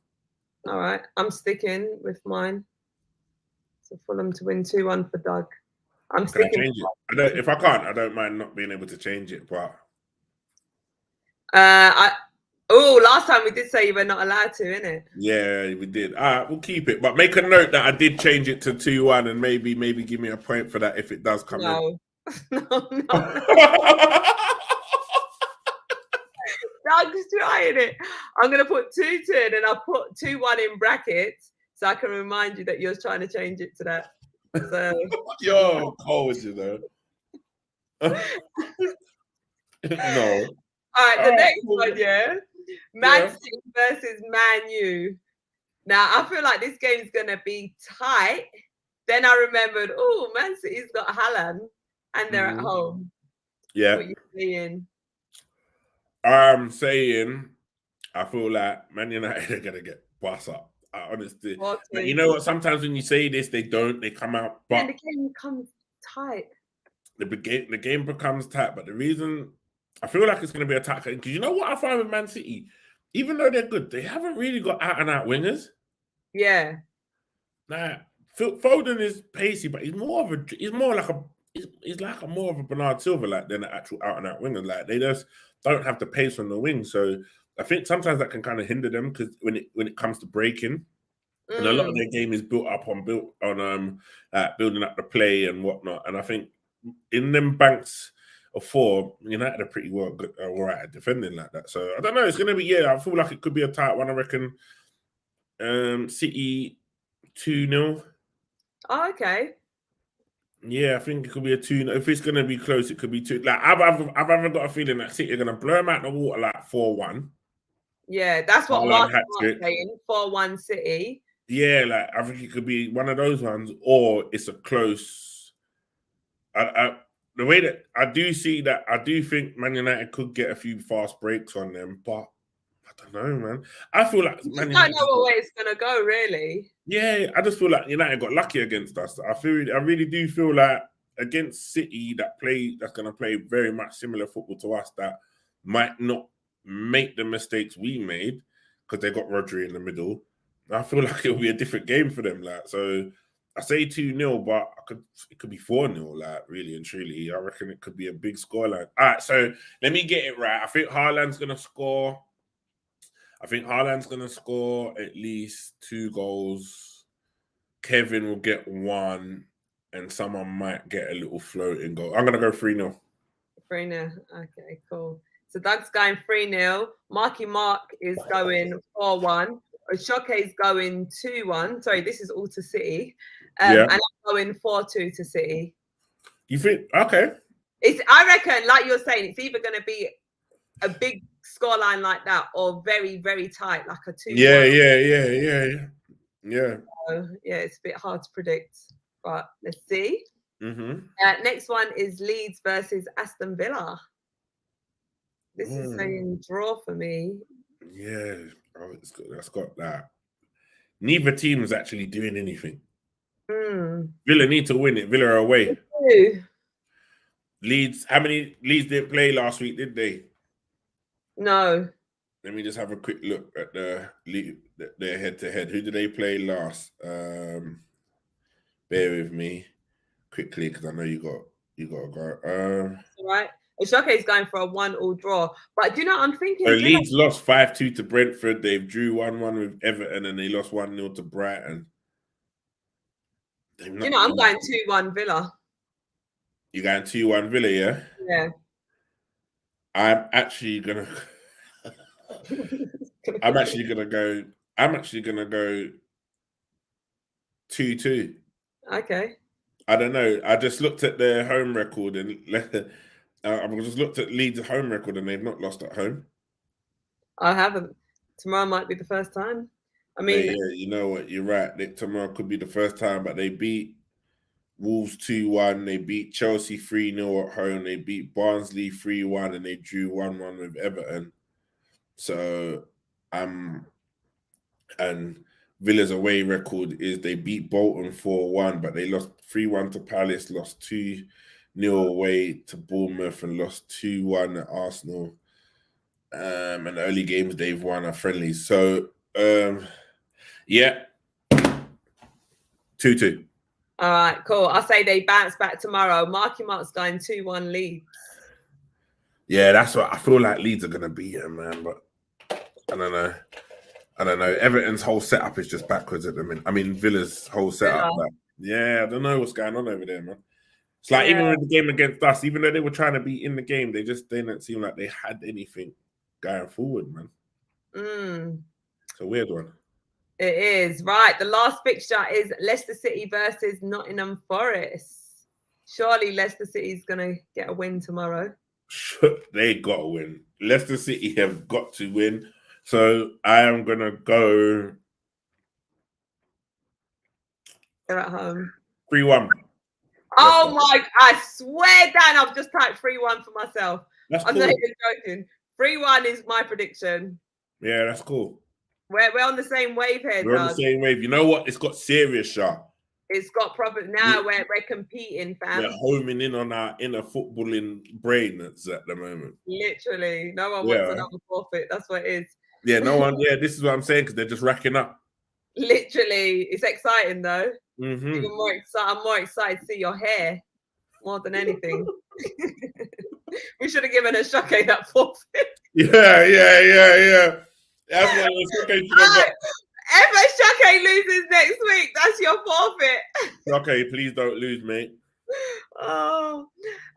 All right. I'm sticking with mine. So Fulham to win 2-1 for Doug. I'm sticking. Can I change it? If I can't, I don't mind not being able to change it, but last time we did say you were not allowed to, innit? Yeah, we did. All right, we'll keep it. But make a note that I did change it to 2-1 and maybe give me a point for that if it does come in. No. Doug's trying it. I'm going to put 2-2 and then I'll put 2-1 in brackets so I can remind you that you're trying to change it to that. So you're cold, you know. No. All right, the next one, yeah. Man City versus Man U. Now, I feel like this game's going to be tight. Then I remembered, Man City's got Haaland and they're at home. Yeah. What are you saying? I'm saying I feel like Man United are going to get bust up. Honestly. But you know what? Sometimes when you say this, they don't. They come out. But the game becomes tight. The game becomes tight. But the reason I feel like it's going to be a tight game, because you know what I find with Man City? Even though they're good, they haven't really got out-and-out wingers. Yeah. Nah, Foden is pacey, but he's more like a more of a Bernard Silva than an actual out-and-out winger. Like they just don't have the pace on the wing. So I think sometimes that can kind of hinder them because when it comes to breaking, and a lot of their game is built on building up the play and whatnot. And I think in them banks of 4, United are pretty well good, all right at defending like that. So I don't know. It's going to be I feel like it could be a tight one. I reckon City 2-0. Oh, okay. Yeah, I think it could be a 2-0. If it's going to be close, it could be 2. Like I've ever got a feeling that City are going to blow them out the water like 4-1. Yeah, that's what Mark's saying. 4-1 City. Yeah, like I think it could be one of those ones, or it's a close. The way that I do see that, I do think Man United could get a few fast breaks on them, but I don't know, man. I feel like Man United don't know what way it's gonna go, really. Yeah, I just feel like United got lucky against us. I really do feel like against City that's gonna play very much similar football to us, that might not make the mistakes we made because they got Rodri in the middle. I feel like it'll be a different game for them. Like, so I say 2-0, but it could be 4-0, like really and truly. I reckon it could be a big scoreline. All right, so let me get it right. I think Haaland's gonna score. At least 2 goals. Kevin will get 1, and someone might get a little floating goal. I'm gonna go 3-0. 3-0. Okay, cool. So Doug's going 3-0. Marky Mark is going 4-1. Oshoke is going 2-1. Sorry, this is all to City. And I'm going 4-2 to City. You think? Okay. I reckon, like you're saying, it's either going to be a big scoreline like that or very, very tight, like a 2-1. Yeah. So, yeah, it's a bit hard to predict, but let's see. Mm-hmm. Next one is Leeds versus Aston Villa. This is saying draw for me. Yeah, that's got that. Neither team is actually doing anything. Villa need to win it. Villa are away. Leeds, how many Leeds didn't play last week, did they? No. Let me just have a quick look at their head-to-head. Who did they play last? Bear with me quickly because I know you got to go. All right. Shaka is going for a 1-1 draw. But do you know what I'm thinking? So Leeds lost 5-2 to Brentford. They've drew 1-1 with Everton and they lost 1-0 to Brighton. I'm going 2-1 Villa. You're going 2-1 Villa, yeah? Yeah. I'm actually gonna go 2-2. Okay. I don't know. I just looked at their home record and I just looked at Leeds' home record and they've not lost at home. I haven't. Tomorrow might be the first time. I mean, yeah, you know what? You're right. Tomorrow could be the first time, but they beat Wolves 2-1. They beat Chelsea 3-0 at home. They beat Barnsley 3-1 and they drew 1-1 with Everton. So, and Villa's away record is they beat Bolton 4-1, but they lost 3-1 to Palace, lost 2-0 away to Bournemouth, and lost 2-1 at Arsenal. And the early games they've won are friendly. So, yeah, 2-2. All right, cool. I'll say they bounce back tomorrow. Marky Mark's going 2-1 Leeds. Yeah, that's what I feel like. Leeds are going to beat him, man, but I don't know. Everton's whole setup is just backwards at the minute. I mean, Villa's whole setup. Yeah, I don't know what's going on over there, man. It's like even with the game against us, even though they were trying to be in the game, they didn't seem like they had anything going forward, man. It's a weird one. It is. Right. The last fixture is Leicester City versus Nottingham Forest. Surely Leicester City is going to get a win tomorrow. They got to win. Leicester City have got to win. So I am going to go... They're at home. 3-1. Oh my, I swear down, I've just typed 3-1 for myself. I'm not even joking. 3-1 is my prediction. Yeah, that's cool. We're on the same wave here, We're on the same wave. You know what? It's got serious, Char. It's got proper now. We're competing, fam. We're homing in on our inner footballing brain at the moment. Literally, no one wants another forfeit. That's what it is. Yeah, no one. Yeah, this is what I'm saying because they're just racking up. Literally, it's exciting though. Even more excited. I'm more excited to see your hair more than anything. We should have given a Shake that forfeit. Yeah. That's what Shake should have got. If Shake loses next week, that's your forfeit. Okay, please don't lose, mate. Oh,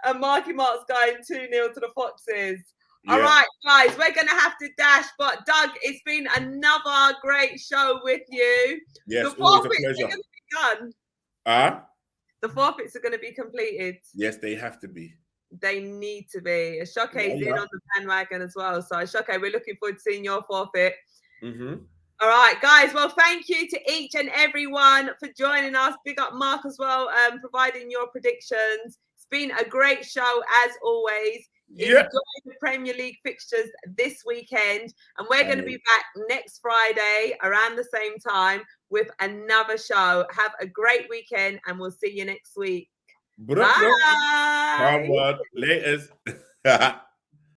and Marky Mark's going 2-0 to the Foxes. Yeah. All right, guys, we're going to have to dash. But, Doug, it's been another great show with you. Yes, the forfeits are going to be done. The forfeits are going to be completed. Yes, they have to be. They need to be. Shoke's in on the bandwagon as well. So, Shoke, we're looking forward to seeing your forfeit. All right, guys. Well, thank you to each and everyone for joining us. Big up Mark as well, providing your predictions. It's been a great show as always. Enjoy the Premier League fixtures this weekend, and we're going to be back next Friday around the same time with another show. Have a great weekend, and we'll see you next week. Bye. Come on, laters.